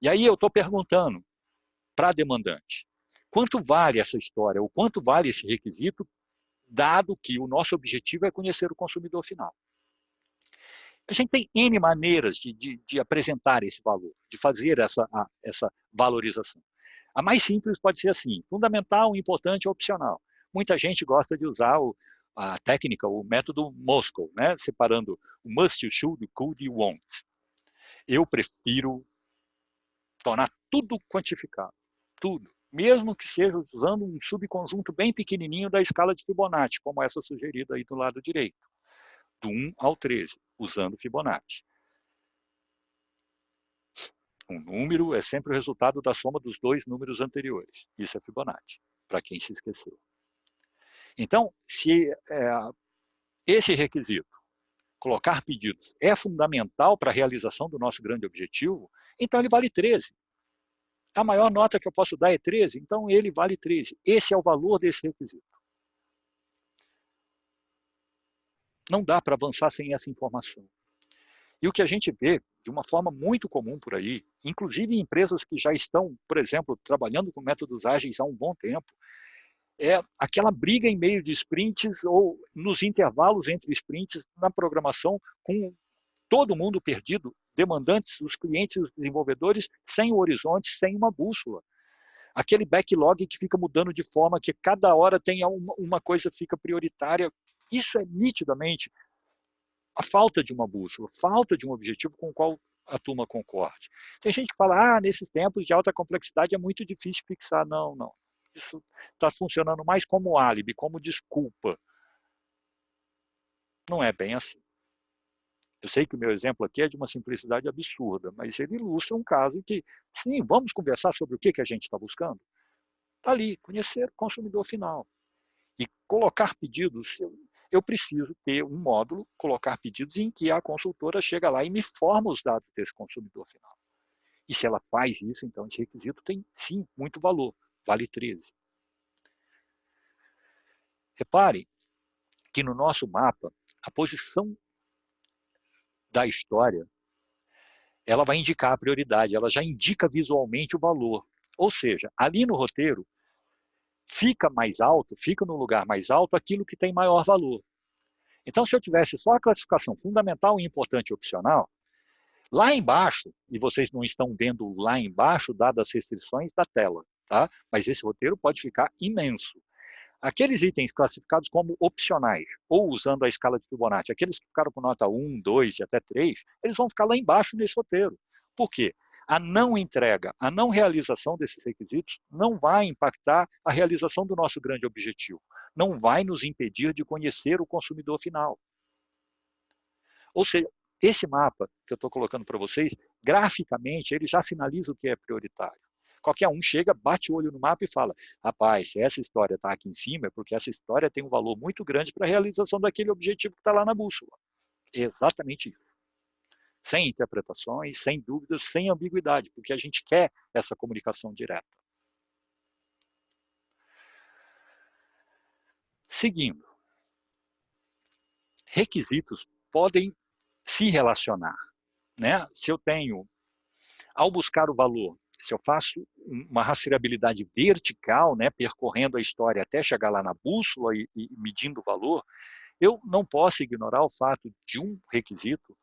E aí eu estou perguntando para a demandante, quanto vale essa história, ou quanto vale esse requisito, dado que o nosso objetivo é conhecer o consumidor final. A gente tem N maneiras de apresentar esse valor, de fazer essa valorização. A mais simples pode ser assim: fundamental, importante ou opcional. Muita gente gosta de usar a técnica, o método Moscow, né? Separando o must, o should, o could e o won't. Eu prefiro tornar tudo quantificado, tudo. Mesmo que seja usando um subconjunto bem pequenininho da escala de Fibonacci, como essa sugerida aí do lado direito, do 1 ao 13, usando Fibonacci. Um número é sempre o resultado da soma dos dois números anteriores. Isso é Fibonacci, para quem se esqueceu. Então, se esse requisito, colocar pedidos, é fundamental para a realização do nosso grande objetivo, então ele vale 13. A maior nota que eu posso dar é 13, então ele vale 13. Esse é o valor desse requisito. Não dá para avançar sem essa informação. E o que a gente vê de uma forma muito comum por aí, inclusive em empresas que já estão, por exemplo, trabalhando com métodos ágeis há um bom tempo, é aquela briga em meio de sprints ou nos intervalos entre sprints na programação, com todo mundo perdido, demandantes, os clientes e os desenvolvedores, sem o horizonte, sem uma bússola. Aquele backlog que fica mudando de forma que cada hora tem uma coisa fica prioritária. Isso é nitidamente a falta de uma bússola, falta de um objetivo com o qual a turma concorde. Tem gente que fala: nesses tempos de alta complexidade é muito difícil fixar. Não. Isso está funcionando mais como álibi, como desculpa. Não é bem assim. Eu sei que o meu exemplo aqui é de uma simplicidade absurda, mas ele ilustra um caso em que, sim, vamos conversar sobre o que a gente está buscando? Está ali, conhecer o consumidor final. E colocar pedidos, eu preciso ter um módulo, colocar pedidos, em que a consultora chega lá e me forma os dados desse consumidor final. E se ela faz isso, então esse requisito tem, sim, muito valor, vale 13. Repare que no nosso mapa, a posição da história, ela vai indicar a prioridade, ela já indica visualmente o valor. Ou seja, ali no roteiro, fica mais alto, fica no lugar mais alto aquilo que tem maior valor. Então, se eu tivesse só a classificação fundamental, importante e opcional, lá embaixo, e vocês não estão vendo lá embaixo, dadas as restrições da tela, tá? Mas esse roteiro pode ficar imenso. Aqueles itens classificados como opcionais, ou usando a escala de Fibonacci, aqueles que ficaram com nota 1, 2 e até 3, eles vão ficar lá embaixo nesse roteiro. Por quê? A não entrega, a não realização desses requisitos não vai impactar a realização do nosso grande objetivo. Não vai nos impedir de conhecer o consumidor final. Ou seja, esse mapa que eu estou colocando para vocês, graficamente, ele já sinaliza o que é prioritário. Qualquer um chega, bate o olho no mapa e fala: rapaz, se essa história está aqui em cima, é porque essa história tem um valor muito grande para a realização daquele objetivo que está lá na bússola. É exatamente isso. Sem interpretações, sem dúvidas, sem ambiguidade, porque a gente quer essa comunicação direta. Seguindo, requisitos podem se relacionar, né? Se eu tenho, ao buscar o valor, se eu faço uma rastreabilidade vertical, né, percorrendo a história até chegar lá na bússola e medindo o valor, eu não posso ignorar o fato de um requisito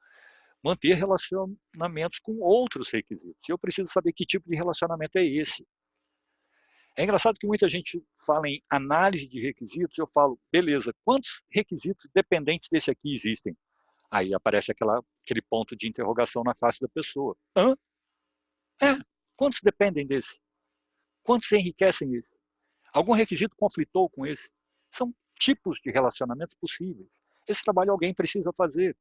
manter relacionamentos com outros requisitos. Eu preciso saber que tipo de relacionamento é esse. É engraçado que muita gente fala em análise de requisitos, eu falo, beleza, quantos requisitos dependentes desse aqui existem? Aí aparece aquele ponto de interrogação na face da pessoa. Hã? Quantos dependem desse? Quantos enriquecem esse? Algum requisito conflitou com esse? São tipos de relacionamentos possíveis. Esse trabalho alguém precisa fazer.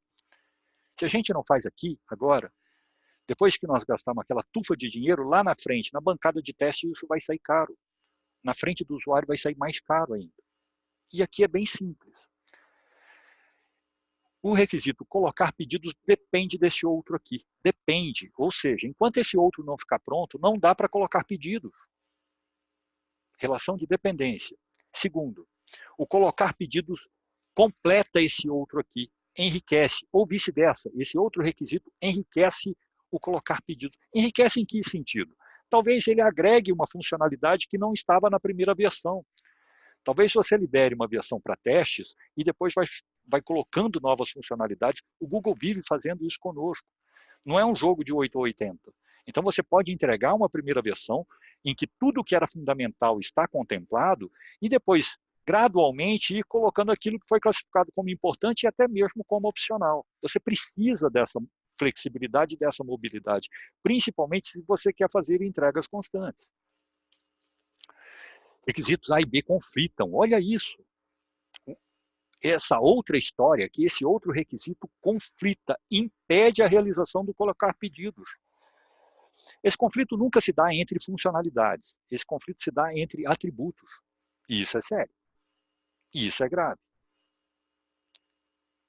Se a gente não faz aqui, agora, depois que nós gastarmos aquela tufa de dinheiro, lá na frente, na bancada de teste, isso vai sair caro. Na frente do usuário vai sair mais caro ainda. E aqui é bem simples. O requisito colocar pedidos depende desse outro aqui. Depende. Ou seja, enquanto esse outro não ficar pronto, não dá para colocar pedidos. Relação de dependência. Segundo, o colocar pedidos completa esse outro aqui, enriquece, ou vice-versa. Esse outro requisito enriquece o colocar pedidos. Enriquece em que sentido? Talvez ele agregue uma funcionalidade que não estava na primeira versão. Talvez você libere uma versão para testes e depois vai colocando novas funcionalidades. O Google vive fazendo isso conosco. Não é um jogo de 8 ou 80. Então você pode entregar uma primeira versão em que tudo que era fundamental está contemplado e depois, gradualmente, ir colocando aquilo que foi classificado como importante e até mesmo como opcional. Você precisa dessa flexibilidade, dessa mobilidade, principalmente se você quer fazer entregas constantes. Requisitos A e B conflitam, olha isso. Essa outra história, que esse outro requisito conflita, impede a realização do colocar pedidos. Esse conflito nunca se dá entre funcionalidades, esse conflito se dá entre atributos. E isso é sério. E isso é grave.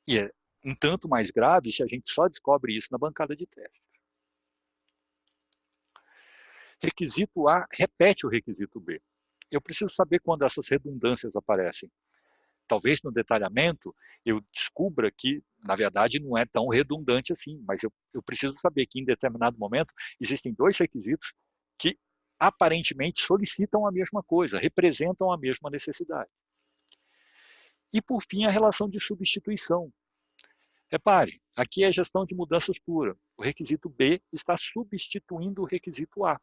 E é um tanto mais grave se a gente só descobre isso na bancada de teste. Requisito A repete o requisito B. Eu preciso saber quando essas redundâncias aparecem. Talvez no detalhamento eu descubra que, na verdade, não é tão redundante assim, mas eu preciso saber que, em determinado momento, existem dois requisitos que aparentemente solicitam a mesma coisa, representam a mesma necessidade. E, por fim, a relação de substituição. Repare, aqui é gestão de mudanças pura. O requisito B está substituindo o requisito A.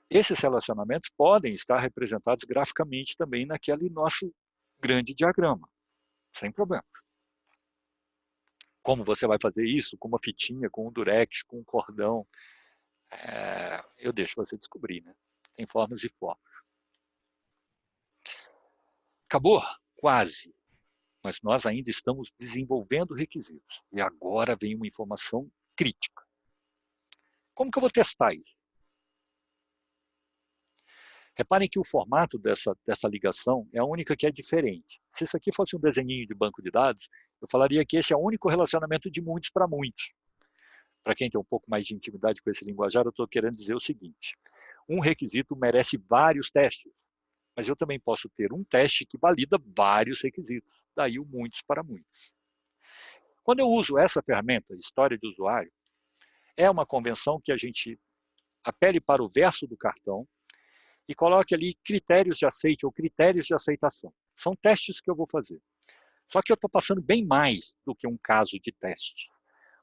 Esses relacionamentos podem estar representados graficamente também naquele nosso grande diagrama, sem problema. Como você vai fazer isso? Com uma fitinha, com um durex, com um cordão? Eu deixo você descobrir, né? Tem formas e formas. Acabou? Quase. Mas nós ainda estamos desenvolvendo requisitos. E agora vem uma informação crítica. Como que eu vou testar isso? Reparem que o formato dessa ligação é a única que é diferente. Se isso aqui fosse um desenhinho de banco de dados, eu falaria que esse é o único relacionamento de muitos para muitos. Para quem tem um pouco mais de intimidade com esse linguajar, eu estou querendo dizer o seguinte. Um requisito merece vários testes, mas eu também posso ter um teste que valida vários requisitos. Daí o muitos para muitos. Quando eu uso essa ferramenta, história de usuário, é uma convenção que a gente apele para o verso do cartão e coloque ali critérios de aceite ou critérios de aceitação. São testes que eu vou fazer. Só que eu estou passando bem mais do que um caso de teste.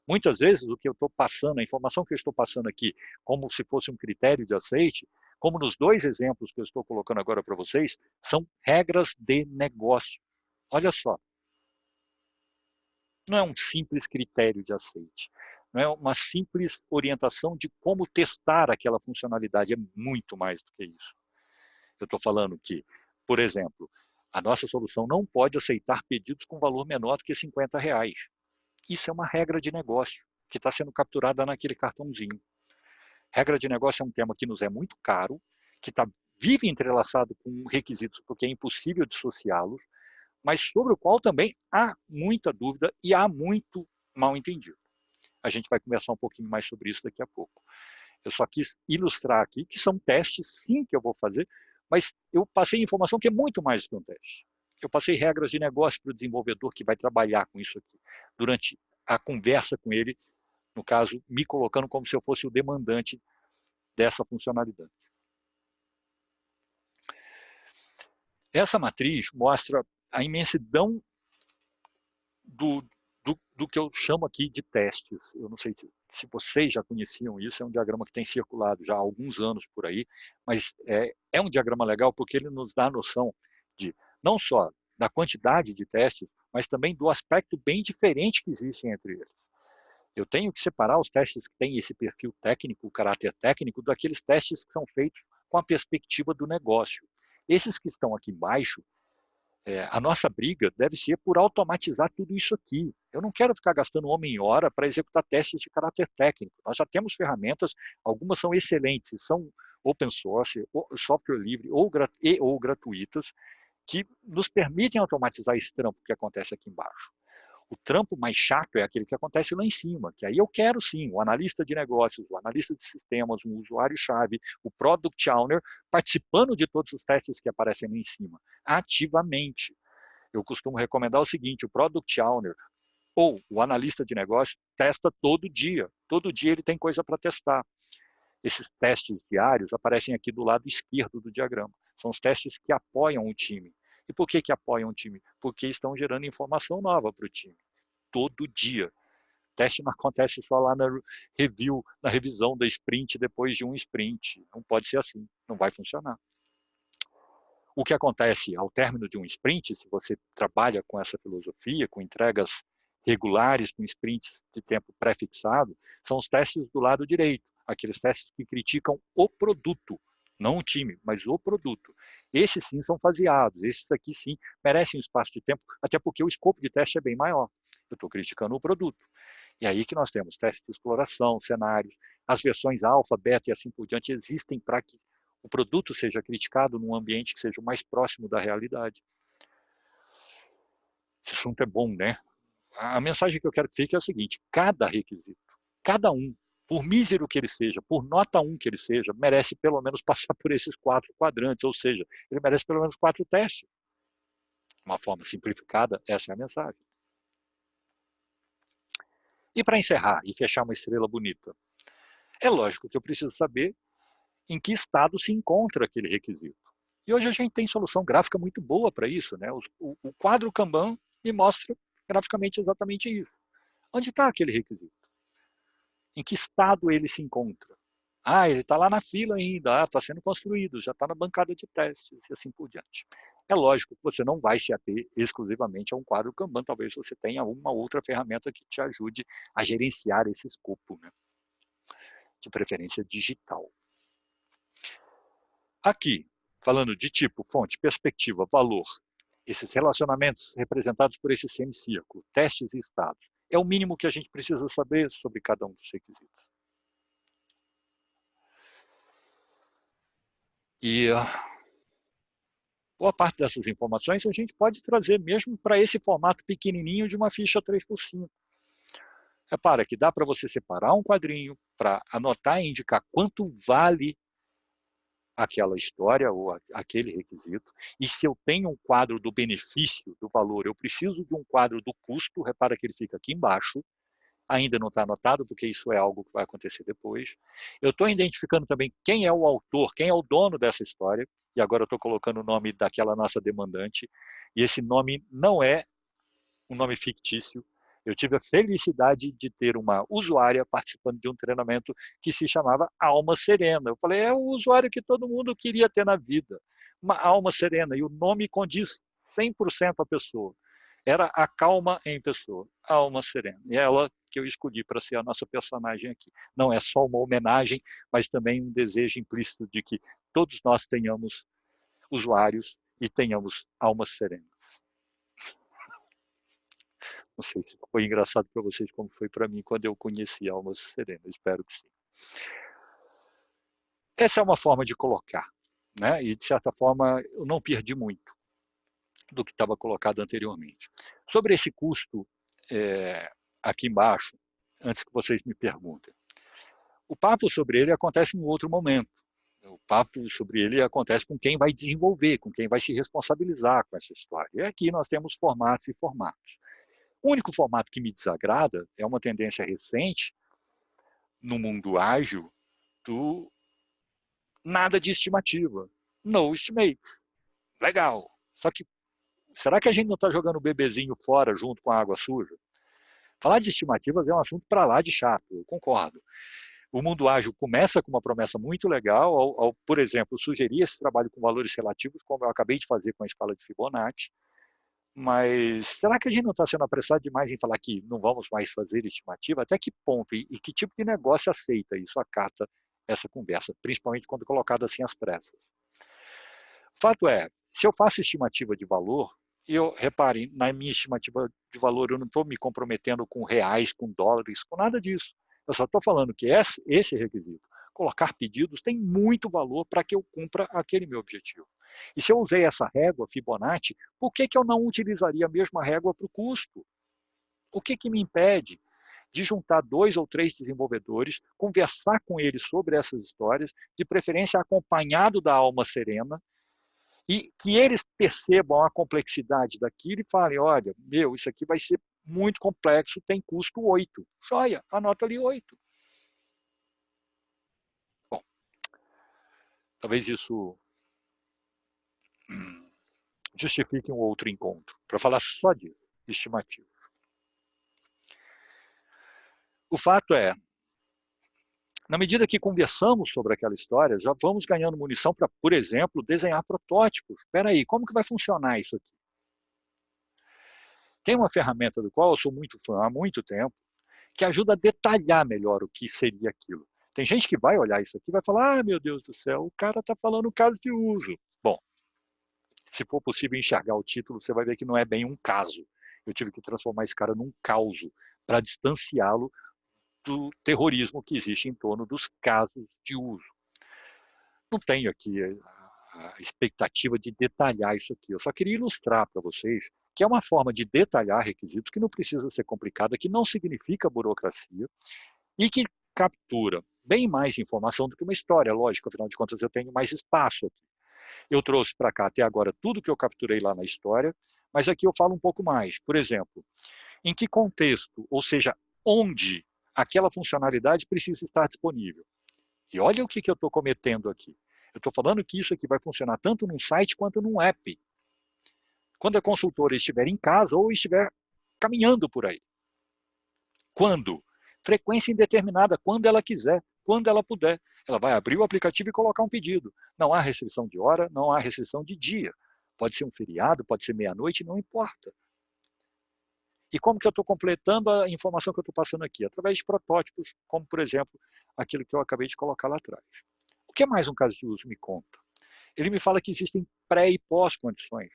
Muitas vezes o que eu estou passando, a informação que eu estou passando aqui, como se fosse um critério de aceite, como nos dois exemplos que eu estou colocando agora para vocês, são regras de negócio. Olha só. Não é um simples critério de aceite. Não é uma simples orientação de como testar aquela funcionalidade. É muito mais do que isso. Eu estou falando que, por exemplo, a nossa solução não pode aceitar pedidos com valor menor do que R$50. Isso é uma regra de negócio que está sendo capturada naquele cartãozinho. Regra de negócio é um tema que nos é muito caro, que vive entrelaçado com requisitos, porque é impossível dissociá-los, mas sobre o qual também há muita dúvida e há muito mal entendido. A gente vai conversar um pouquinho mais sobre isso daqui a pouco. Eu só quis ilustrar aqui que são testes, sim, que eu vou fazer, mas eu passei informação que é muito mais do que um teste. Eu passei regras de negócio para o desenvolvedor que vai trabalhar com isso aqui, durante a conversa com ele, no caso, me colocando como se eu fosse o demandante dessa funcionalidade. Essa matriz mostra a imensidão do que eu chamo aqui de testes. Eu não sei se vocês já conheciam isso, é um diagrama que tem circulado já há alguns anos por aí, mas é um diagrama legal porque ele nos dá a noção de, não só da quantidade de testes, mas também do aspecto bem diferente que existe entre eles. Eu tenho que separar os testes que têm esse perfil técnico, o caráter técnico, daqueles testes que são feitos com a perspectiva do negócio. Esses que estão aqui embaixo, a nossa briga deve ser por automatizar tudo isso aqui. Eu não quero ficar gastando homem e hora para executar testes de caráter técnico. Nós já temos ferramentas, algumas são excelentes, são open source, software livre ou gratuitas, que nos permitem automatizar esse trampo que acontece aqui embaixo. O trampo mais chato é aquele que acontece lá em cima, que aí eu quero sim, o analista de negócios, o analista de sistemas, um usuário-chave, o product owner, participando de todos os testes que aparecem lá em cima, ativamente. Eu costumo recomendar o seguinte, o product owner ou o analista de negócio testa todo dia ele tem coisa para testar. Esses testes diários aparecem aqui do lado esquerdo do diagrama, são os testes que apoiam o time. E por que apoiam o time? Porque estão gerando informação nova para o time. Todo dia. O teste não acontece só lá na review, na revisão da sprint depois de um sprint. Não pode ser assim, não vai funcionar. O que acontece ao término de um sprint, se você trabalha com essa filosofia, com entregas regulares, com sprints de tempo pré-fixado, são os testes do lado direito, aqueles testes que criticam o produto, não o time, mas o produto. Esses sim são faseados, esses aqui sim merecem um espaço de tempo, até porque o escopo de teste é bem maior. Eu estou criticando o produto. E aí que nós temos testes de exploração, cenários, as versões alfa, beta e assim por diante existem para que o produto seja criticado num ambiente que seja o mais próximo da realidade. Esse assunto é bom, né? A mensagem que eu quero que fique é a seguinte, cada requisito, cada um, por mísero que ele seja, por nota 1 que ele seja, merece pelo menos passar por esses 4 quadrantes, ou seja, ele merece pelo menos 4 testes. De uma forma simplificada, essa é a mensagem. E para encerrar e fechar uma estrela bonita, é lógico que eu preciso saber em que estado se encontra aquele requisito. E hoje a gente tem solução gráfica muito boa para isso, né? O quadro Kanban me mostra graficamente exatamente isso. Onde está aquele requisito? Em que estado ele se encontra? Ah, ele está lá na fila ainda, está sendo construído, já está na bancada de testes e assim por diante. É lógico que você não vai se ater exclusivamente a um quadro Kanban, talvez você tenha uma outra ferramenta que te ajude a gerenciar esse escopo, né? De preferência digital. Aqui, falando de tipo, fonte, perspectiva, valor, esses relacionamentos representados por esse semicírculo, testes e estados, é o mínimo que a gente precisa saber sobre cada um dos requisitos. E boa parte dessas informações a gente pode trazer mesmo para esse formato pequenininho de uma ficha 3x5. Repara que dá para você separar um quadrinho para anotar e indicar quanto vale aquela história ou aquele requisito, e se eu tenho um quadro do benefício, do valor, eu preciso de um quadro do custo, repara que ele fica aqui embaixo, ainda não está anotado, porque isso é algo que vai acontecer depois. Eu estou identificando também quem é o autor, quem é o dono dessa história, e agora eu estou colocando o nome daquela nossa demandante, e esse nome não é um nome fictício. Eu tive a felicidade de ter uma usuária participando de um treinamento que se chamava Alma Serena. Eu falei, é o usuário que todo mundo queria ter na vida, uma alma serena, e o nome condiz 100% a pessoa. Era a calma em pessoa, a alma serena. E é ela que eu escolhi para ser a nossa personagem aqui. Não é só uma homenagem, mas também um desejo implícito de que todos nós tenhamos usuários e tenhamos almas serenas. Não sei se foi engraçado para vocês como foi para mim quando eu conheci a Alma Serena, espero que sim. Essa é uma forma de colocar, né? E de certa forma eu não perdi muito do que estava colocado anteriormente. Sobre esse custo, aqui embaixo, antes que vocês me perguntem, O papo sobre ele acontece em outro momento. O papo sobre ele acontece com quem vai desenvolver, com quem vai se responsabilizar com essa história. E aqui nós temos formatos e formatos. O único formato que me desagrada é uma tendência recente no mundo ágil do nada de estimativa. No estimates. Legal. Só que, será que a gente não está jogando o bebezinho fora junto com a água suja? Falar de estimativas é um assunto para lá de chato, eu concordo. O mundo ágil começa com uma promessa muito legal, por exemplo, sugerir esse trabalho com valores relativos, como eu acabei de fazer com a escala de Fibonacci, mas será que a gente não está sendo apressado demais em falar que não vamos mais fazer estimativa? Até que ponto e que tipo de negócio aceita isso, acata essa conversa, principalmente quando colocada assim às pressas? Fato é, se eu faço estimativa de valor, repare, na minha estimativa de valor eu não estou me comprometendo com reais, com dólares, com nada disso. Eu só estou falando que esse requisito, colocar pedidos, tem muito valor para que eu cumpra aquele meu objetivo. E se eu usei essa régua Fibonacci, por que eu não utilizaria a mesma régua para o custo? O que me impede de juntar 2 ou 3 desenvolvedores, conversar com eles sobre essas histórias, de preferência acompanhado da alma serena, e que eles percebam a complexidade daquilo e falem, olha, isso aqui vai ser muito complexo, tem custo 8. Joia, anota ali 8. Bom, talvez isso justifique um outro encontro, para falar só de estimativa. O fato é, na medida que conversamos sobre aquela história, já vamos ganhando munição para, por exemplo, desenhar protótipos. Espera aí, como que vai funcionar isso aqui? Tem uma ferramenta do qual eu sou muito fã há muito tempo, que ajuda a detalhar melhor o que seria aquilo. Tem gente que vai olhar isso aqui e vai falar, meu Deus do céu, o cara está falando caso de uso. Bom, se for possível enxergar o título, você vai ver que não é bem um caso. Eu tive que transformar esse cara num causo para distanciá-lo do terrorismo que existe em torno dos casos de uso. Não tenho aqui a expectativa de detalhar isso aqui. Eu só queria ilustrar para vocês que é uma forma de detalhar requisitos que não precisa ser complicada, que não significa burocracia e que captura bem mais informação do que uma história. Lógico, afinal de contas, eu tenho mais espaço aqui. Eu trouxe para cá até agora tudo que eu capturei lá na história, mas aqui eu falo um pouco mais. Por exemplo, em que contexto, ou seja, onde aquela funcionalidade precisa estar disponível. E olha o que eu estou cometendo aqui. Eu estou falando que isso aqui vai funcionar tanto num site quanto num app. Quando a consultora estiver em casa ou estiver caminhando por aí. Quando? Frequência indeterminada, quando ela quiser, quando ela puder. Ela vai abrir o aplicativo e colocar um pedido. Não há restrição de hora, não há restrição de dia. Pode ser um feriado, pode ser meia-noite, não importa. E como que eu estou completando a informação que eu estou passando aqui? Através de protótipos, como, por exemplo, aquilo que eu acabei de colocar lá atrás. O que mais um caso de uso me conta? Ele me fala que existem pré- e pós-condições.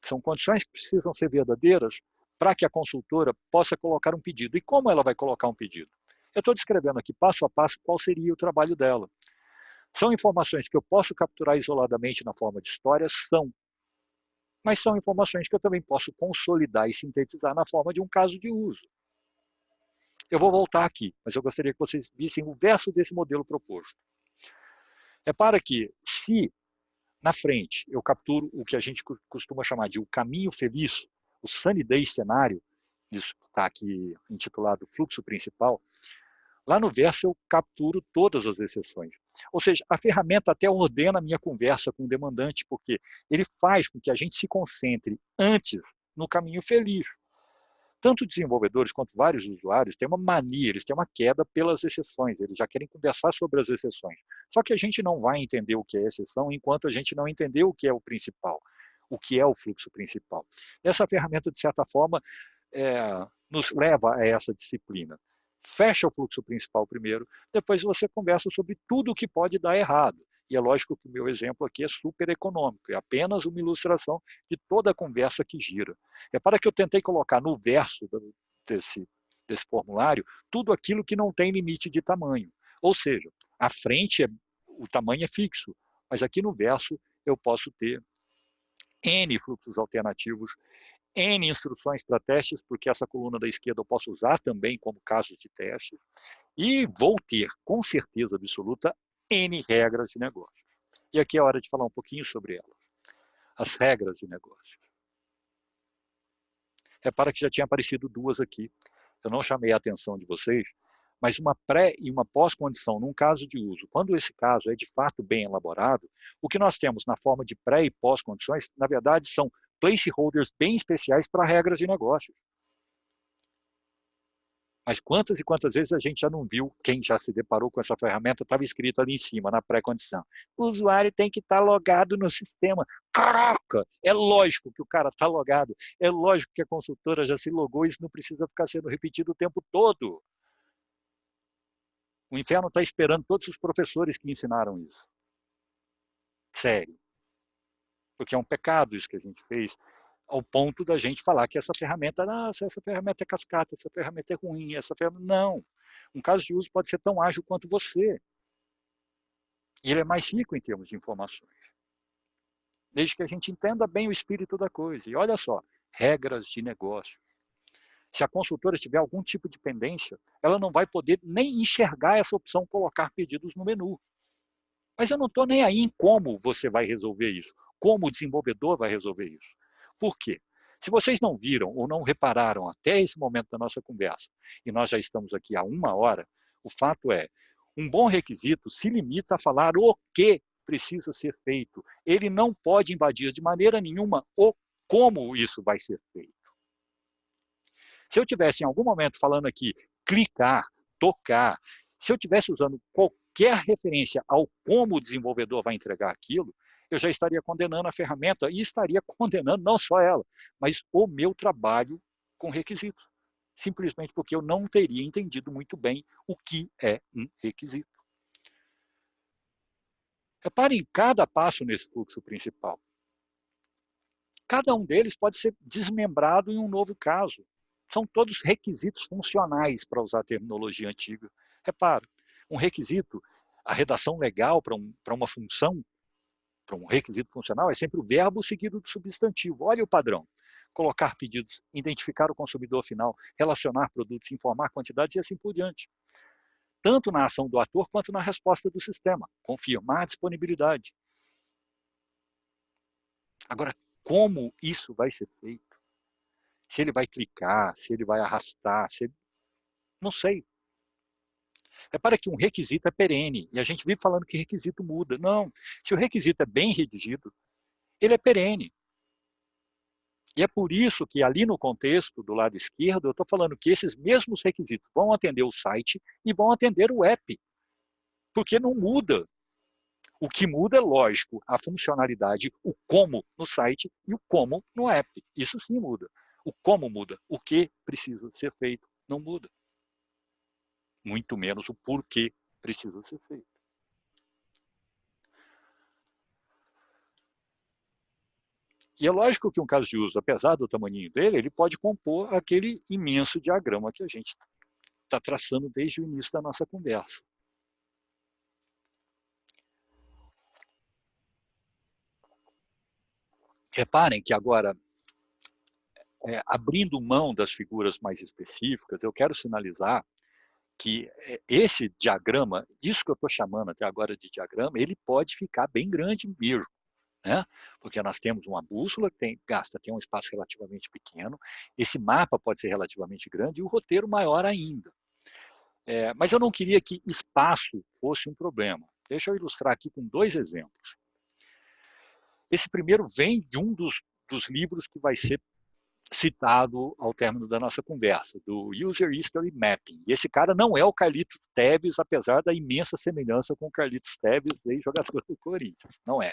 São condições que precisam ser verdadeiras para que a consultora possa colocar um pedido. E como ela vai colocar um pedido? Eu estou descrevendo aqui passo a passo qual seria o trabalho dela. São informações que eu posso capturar isoladamente na forma de histórias? São. Mas são informações que eu também posso consolidar e sintetizar na forma de um caso de uso. Eu vou voltar aqui, mas eu gostaria que vocês vissem o verso desse modelo proposto. Repara que, se na frente eu capturo o que a gente costuma chamar de o caminho feliz, o sunny day cenário, isso está aqui intitulado fluxo principal, lá no verso eu capturo todas as exceções. Ou seja, a ferramenta até ordena a minha conversa com o demandante, porque ele faz com que a gente se concentre antes no caminho feliz. Tanto desenvolvedores quanto vários usuários têm uma mania, eles têm uma queda pelas exceções, eles já querem conversar sobre as exceções. Só que a gente não vai entender o que é exceção enquanto a gente não entender o que é o principal, o que é o fluxo principal. Essa ferramenta, de certa forma, nos leva a essa disciplina. Fecha o fluxo principal primeiro, depois você conversa sobre tudo o que pode dar errado. E é lógico que o meu exemplo aqui é super econômico, é apenas uma ilustração de toda a conversa que gira. Repara que eu tentei colocar no verso desse formulário tudo aquilo que não tem limite de tamanho. Ou seja, a frente, o tamanho é fixo, mas aqui no verso eu posso ter N fluxos alternativos, N instruções para testes, porque essa coluna da esquerda eu posso usar também como casos de testes, E vou ter, com certeza absoluta, N regras de negócios. E aqui é a hora de falar um pouquinho sobre elas. As regras de negócios. Repara que já tinha aparecido duas aqui. Eu não chamei a atenção de vocês, mas uma pré e uma pós-condição num caso de uso. Quando esse caso é de fato bem elaborado, o que nós temos na forma de pré e pós-condições, na verdade, são placeholders bem especiais para regras de negócios. Mas quantas e quantas vezes a gente já não viu, quem já se deparou com essa ferramenta, estava escrito ali em cima, na pré-condição. O usuário tem que estar logado no sistema. Caraca! É lógico que o cara está logado. É lógico que a consultora já se logou e isso não precisa ficar sendo repetido o tempo todo. O inferno está esperando todos os professores que ensinaram isso. Sério. Porque é um pecado isso que a gente fez, ao ponto da gente falar que essa ferramenta, nossa, essa ferramenta é cascata, essa ferramenta é ruim, essa ferramenta... Não. Um caso de uso pode ser tão ágil quanto você. E ele é mais rico em termos de informações. Desde que a gente entenda bem o espírito da coisa. E olha só, regras de negócio. Se a consultora tiver algum tipo de pendência, ela não vai poder nem enxergar essa opção colocar pedidos no menu. Mas eu não estou nem aí em como você vai resolver isso, como o desenvolvedor vai resolver isso. Por quê? Se vocês não viram ou não repararam até esse momento da nossa conversa, e nós já estamos aqui há 1 hora, o fato é, um bom requisito se limita a falar o que precisa ser feito. Ele não pode invadir de maneira nenhuma o como isso vai ser feito. Se eu tivesse em algum momento falando aqui, clicar, tocar, se eu tivesse usando qualquer referência ao como o desenvolvedor vai entregar aquilo, eu já estaria condenando a ferramenta e estaria condenando não só ela, mas o meu trabalho com requisitos. Simplesmente porque eu não teria entendido muito bem o que é um requisito. Reparem cada passo nesse fluxo principal. Cada um deles pode ser desmembrado em um novo caso. São todos requisitos funcionais, para usar a terminologia antiga. Repara, um requisito, a redação legal para uma função, para um requisito funcional, é sempre o verbo seguido do substantivo. Olha o padrão. Colocar pedidos, identificar o consumidor final, relacionar produtos, informar quantidades e assim por diante. Tanto na ação do ator quanto na resposta do sistema. Confirmar a disponibilidade. Agora, como isso vai ser feito? Se ele vai clicar, se ele vai arrastar, se ele... não sei. Repara que um requisito é perene, e a gente vive falando que requisito muda. Não, se o requisito é bem redigido, ele é perene. E é por isso que ali no contexto, do lado esquerdo, eu estou falando que esses mesmos requisitos vão atender o site e vão atender o app. Porque não muda. O que muda é, lógico, a funcionalidade, o como no site e o como no app. Isso sim muda. O como muda. O que precisa ser feito não muda. Muito menos o porquê precisa ser feito. E é lógico que um caso de uso, apesar do tamanhinho dele, ele pode compor aquele imenso diagrama que a gente está traçando desde o início da nossa conversa. Reparem que agora, abrindo mão das figuras mais específicas, eu quero sinalizar que esse diagrama, isso que eu estou chamando até agora de diagrama, ele pode ficar bem grande mesmo. Né? Porque nós temos uma bússola que tem um espaço relativamente pequeno, esse mapa pode ser relativamente grande e o roteiro maior ainda. Mas eu não queria que espaço fosse um problema. Deixa eu ilustrar aqui com 2 exemplos. Esse primeiro vem de um dos livros que vai ser citado ao término da nossa conversa, do User History Mapping. E esse cara não é o Carlitos Tevez, apesar da imensa semelhança com o Carlitos Tevez, ex-jogador do Corinthians. Não é,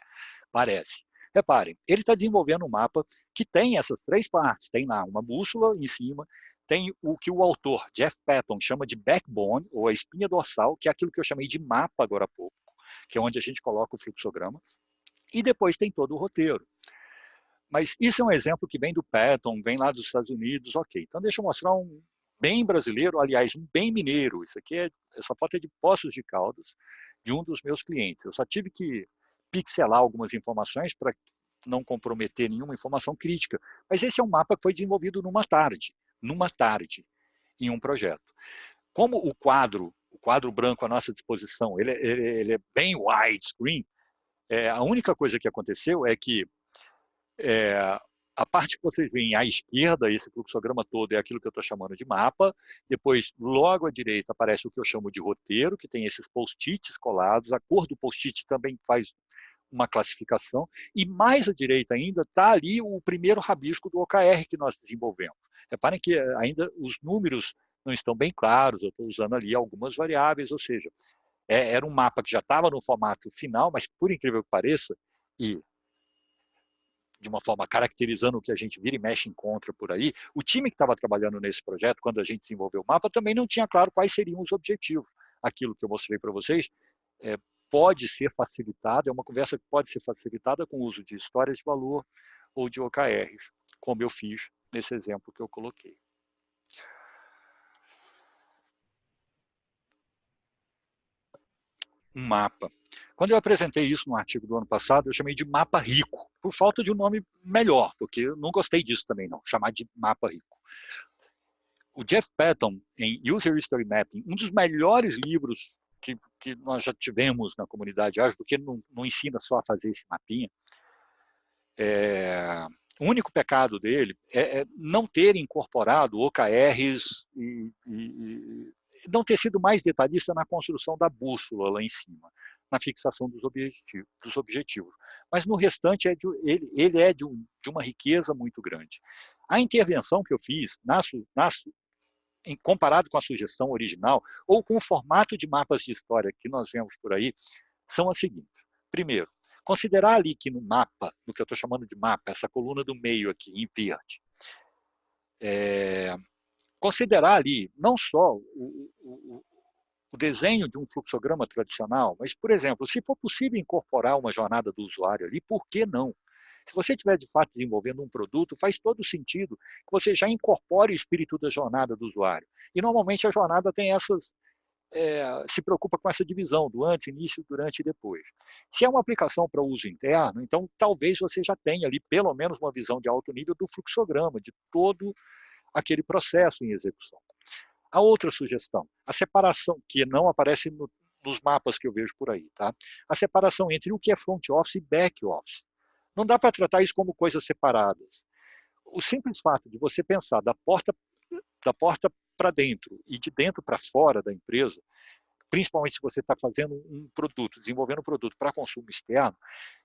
parece. Reparem, ele está desenvolvendo um mapa que tem essas 3 partes. Tem lá uma bússola em cima, tem o que o autor, Jeff Patton, chama de backbone, ou a espinha dorsal, que é aquilo que eu chamei de mapa agora há pouco, que é onde a gente coloca o fluxograma, e depois tem todo o roteiro. Mas isso é um exemplo que vem do Patton, vem lá dos Estados Unidos, ok. Então deixa eu mostrar um bem brasileiro, aliás, um bem mineiro. Essa foto é de Poços de Caldas, de um dos meus clientes. Eu só tive que pixelar algumas informações para não comprometer nenhuma informação crítica. Mas esse é um mapa que foi desenvolvido numa tarde, em um projeto. Como o quadro quadro branco à nossa disposição, ele é bem widescreen, a única coisa que aconteceu é que a parte que vocês veem à esquerda, esse fluxograma todo é aquilo que eu estou chamando de mapa, depois logo à direita aparece o que eu chamo de roteiro, que tem esses post-its colados, a cor do post-it também faz uma classificação, e mais à direita ainda está ali o primeiro rabisco do OKR que nós desenvolvemos. Reparem que ainda os números não estão bem claros, eu estou usando ali algumas variáveis, ou seja, era um mapa que já estava no formato final, mas por incrível que pareça, e de uma forma caracterizando o que a gente vira e mexe encontra por aí, o time que estava trabalhando nesse projeto, quando a gente desenvolveu o mapa, também não tinha claro quais seriam os objetivos. Aquilo que eu mostrei para vocês pode ser facilitado, é uma conversa que pode ser facilitada com o uso de histórias de valor ou de OKRs, como eu fiz nesse exemplo que eu coloquei. Um mapa. Quando eu apresentei isso no artigo do ano passado, eu chamei de mapa rico, por falta de um nome melhor, porque eu não gostei disso também não, chamar de mapa rico. O Jeff Patton, em User History Mapping, um dos melhores livros que nós já tivemos na comunidade ágil, porque ele não ensina só a fazer esse mapinha, o único pecado dele é não ter incorporado OKRs e não ter sido mais detalhista na construção da bússola lá em cima, na fixação dos objetivos. Mas no restante, ele é de uma riqueza muito grande. A intervenção que eu fiz, comparado com a sugestão original, ou com o formato de mapas de história que nós vemos por aí, são as seguintes. Primeiro, considerar ali que no mapa, no que eu estou chamando de mapa, essa coluna do meio aqui, em verde, considerar ali não só o desenho de um fluxograma tradicional, mas, por exemplo, se for possível incorporar uma jornada do usuário ali, por que não? Se você estiver, de fato, desenvolvendo um produto, faz todo sentido que você já incorpore o espírito da jornada do usuário. E, normalmente, a jornada tem se preocupa com essa divisão do antes, início, durante e depois. Se é uma aplicação para uso interno, então talvez você já tenha ali pelo menos uma visão de alto nível do fluxograma, de todo aquele processo em execução. A outra sugestão, a separação, que não aparece nos mapas que eu vejo por aí, tá? A separação entre o que é front office e back office. Não dá para tratar isso como coisas separadas. O simples fato de você pensar da porta para dentro e de dentro para fora da empresa, principalmente se você está fazendo um produto, desenvolvendo um produto para consumo externo,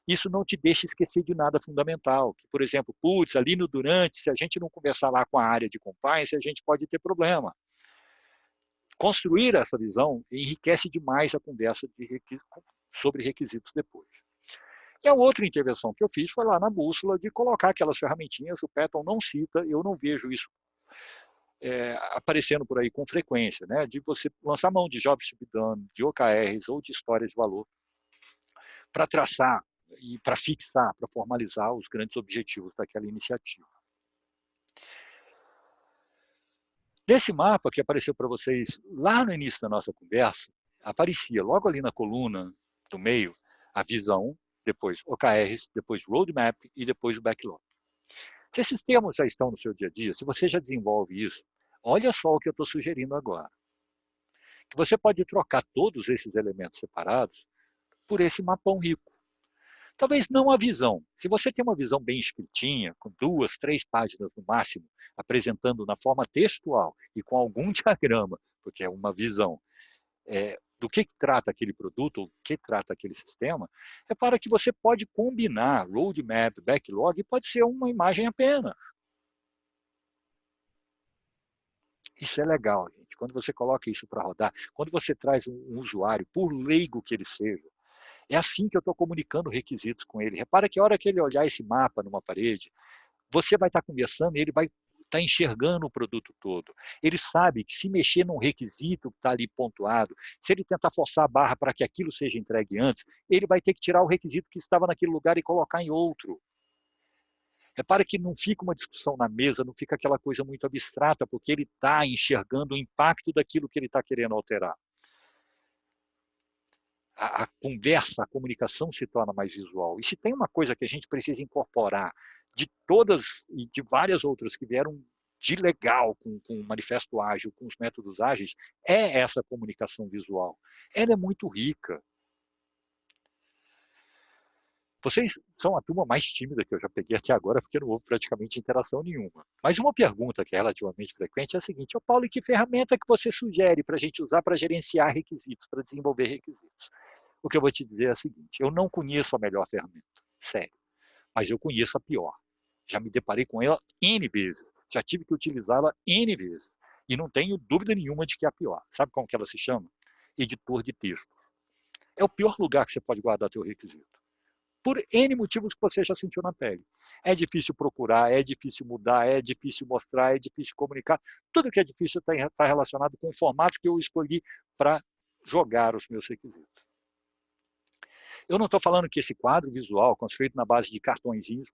isso não te deixa esquecer de nada fundamental. Que, por exemplo, ali no durante, se a gente não conversar lá com a área de compliance, a gente pode ter problema. Construir essa visão enriquece demais a conversa sobre requisitos depois. E a outra intervenção que eu fiz foi lá na bússola de colocar aquelas ferramentinhas, o Patton não cita, eu não vejo isso aparecendo por aí com frequência, né? De você lançar mão de jobs to be done, de OKRs ou de histórias de valor, para traçar e para fixar, para formalizar os grandes objetivos daquela iniciativa. Nesse mapa que apareceu para vocês lá no início da nossa conversa, aparecia logo ali na coluna do meio a visão, depois OKRs, depois roadmap e depois o backlog. Se esses termos já estão no seu dia a dia, se você já desenvolve isso, olha só o que eu estou sugerindo agora. Que você pode trocar todos esses elementos separados por esse mapão rico. Talvez não a visão. Se você tem uma visão bem escritinha, com 2, 3 páginas no máximo, apresentando na forma textual e com algum diagrama, porque é uma visão do que trata aquele produto, ou que trata aquele sistema, é para que você pode combinar roadmap, backlog, e pode ser uma imagem apenas. Isso é legal, gente. Quando você coloca isso para rodar, quando você traz um usuário, por leigo que ele seja, é assim que eu estou comunicando requisitos com ele. Repara que a hora que ele olhar esse mapa numa parede, você vai estar conversando e ele vai estar enxergando o produto todo. Ele sabe que se mexer num requisito que está ali pontuado, se ele tentar forçar a barra para que aquilo seja entregue antes, ele vai ter que tirar o requisito que estava naquele lugar e colocar em outro. Repara que não fica uma discussão na mesa, não fica aquela coisa muito abstrata, porque ele está enxergando o impacto daquilo que ele está querendo alterar. A conversa, a comunicação se torna mais visual. E se tem uma coisa que a gente precisa incorporar de todas e de várias outras que vieram de legal com o manifesto ágil, com os métodos ágeis, é essa comunicação visual. Ela é muito rica. Vocês são a turma mais tímida que eu já peguei até agora, porque não houve praticamente interação nenhuma. Mas uma pergunta que é relativamente frequente é a seguinte: ô Paulo, e que ferramenta que você sugere para a gente usar para gerenciar requisitos, para desenvolver requisitos? O que eu vou te dizer é o seguinte: eu não conheço a melhor ferramenta, sério, mas eu conheço a pior. Já me deparei com ela N vezes, já tive que utilizá-la N vezes, e não tenho dúvida nenhuma de que é a pior. Sabe como que ela se chama? Editor de texto. É o pior lugar que você pode guardar seu requisito. Por N motivos que você já sentiu na pele. É difícil procurar, é difícil mudar, é difícil mostrar, é difícil comunicar. Tudo que é difícil está relacionado com o formato que eu escolhi para jogar os meus requisitos. Eu não estou falando que esse quadro visual, construído na base de cartõezinhos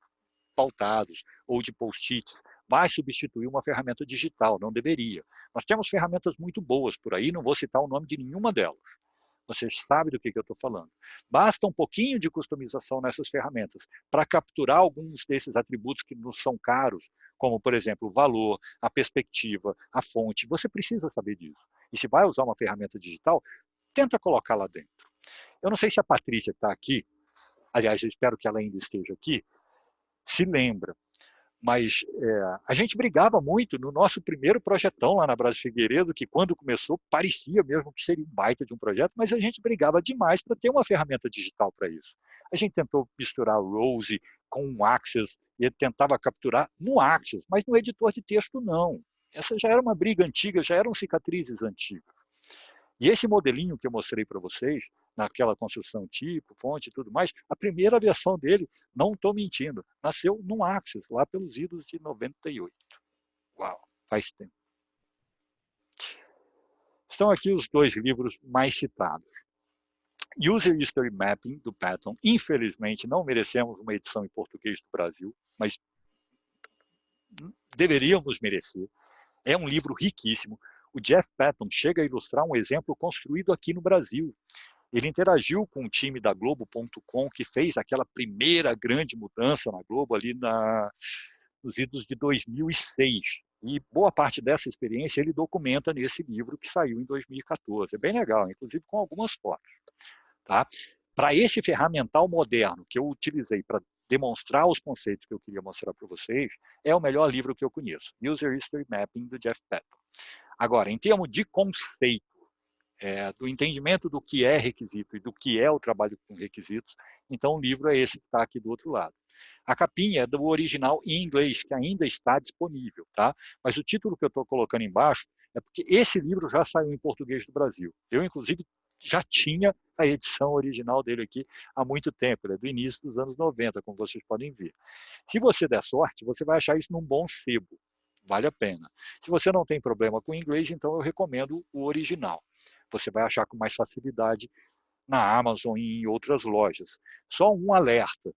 pautados ou de post-its, vai substituir uma ferramenta digital, não deveria. Nós temos ferramentas muito boas por aí, não vou citar o nome de nenhuma delas. Você sabe do que eu estou falando. Basta um pouquinho de customização nessas ferramentas para capturar alguns desses atributos que nos são caros, como, por exemplo, o valor, a perspectiva, a fonte. Você precisa saber disso. E se vai usar uma ferramenta digital, tenta colocar lá dentro. Eu não sei se a Patrícia está aqui, aliás, eu espero que ela ainda esteja aqui, se lembra. Mas a gente brigava muito no nosso primeiro projetão lá na Brás Figueiredo, que quando começou parecia mesmo que seria um baita de um projeto, mas a gente brigava demais para ter uma ferramenta digital para isso. A gente tentou misturar o Rose com o Access, e tentava capturar no Access, mas no editor de texto não. Essa já era uma briga antiga, já eram cicatrizes antigas. E esse modelinho que eu mostrei para vocês, naquela construção tipo, fonte e tudo mais, a primeira versão dele, não estou mentindo, nasceu no Axis, lá pelos idos de 98. Uau, faz tempo. Estão aqui os dois livros mais citados. User History Mapping, do Patton. Infelizmente, não merecemos uma edição em português do Brasil, mas deveríamos merecer. É um livro riquíssimo. O Jeff Patton chega a ilustrar um exemplo construído aqui no Brasil. Ele interagiu com o time da Globo.com, que fez aquela primeira grande mudança na Globo ali nos idos de 2006. E boa parte dessa experiência ele documenta nesse livro que saiu em 2014. É bem legal, inclusive com algumas fotos. Tá? Para esse ferramental moderno que eu utilizei para demonstrar os conceitos que eu queria mostrar para vocês, é o melhor livro que eu conheço, User History Mapping, do Jeff Patton. Agora, em termos de conceito, do entendimento do que é requisito e do que é o trabalho com requisitos, então o livro é esse que está aqui do outro lado. A capinha é do original em inglês, que ainda está disponível, tá? Mas o título que eu estou colocando embaixo é porque esse livro já saiu em português do Brasil. Eu, inclusive, já tinha a edição original dele aqui há muito tempo, ele é do início dos anos 90, como vocês podem ver. Se você der sorte, você vai achar isso num bom sebo, vale a pena. Se você não tem problema com inglês, então eu recomendo o original. Você vai achar com mais facilidade na Amazon e em outras lojas. Só um alerta: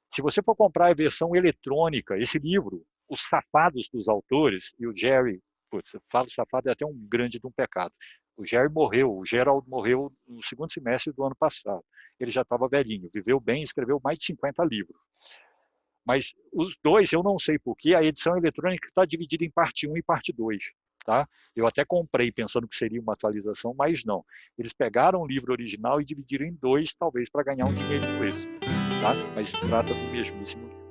se você for comprar a versão eletrônica, esse livro, Os Safados dos Autores, e o Jerry, putz, eu falo safado é até um grande de um pecado. O Jerry morreu, o Gerald morreu no segundo semestre do ano passado. Ele já estava velhinho, viveu bem, escreveu mais de 50 livros. Mas os dois, eu não sei porquê, a edição eletrônica está dividida em parte 1 e parte 2. Tá? Eu até comprei pensando que seria uma atualização, mas não. Eles pegaram o livro original e dividiram em dois, talvez para ganhar um dinheirinho extra. Tá? Mas trata do mesmíssimo livro.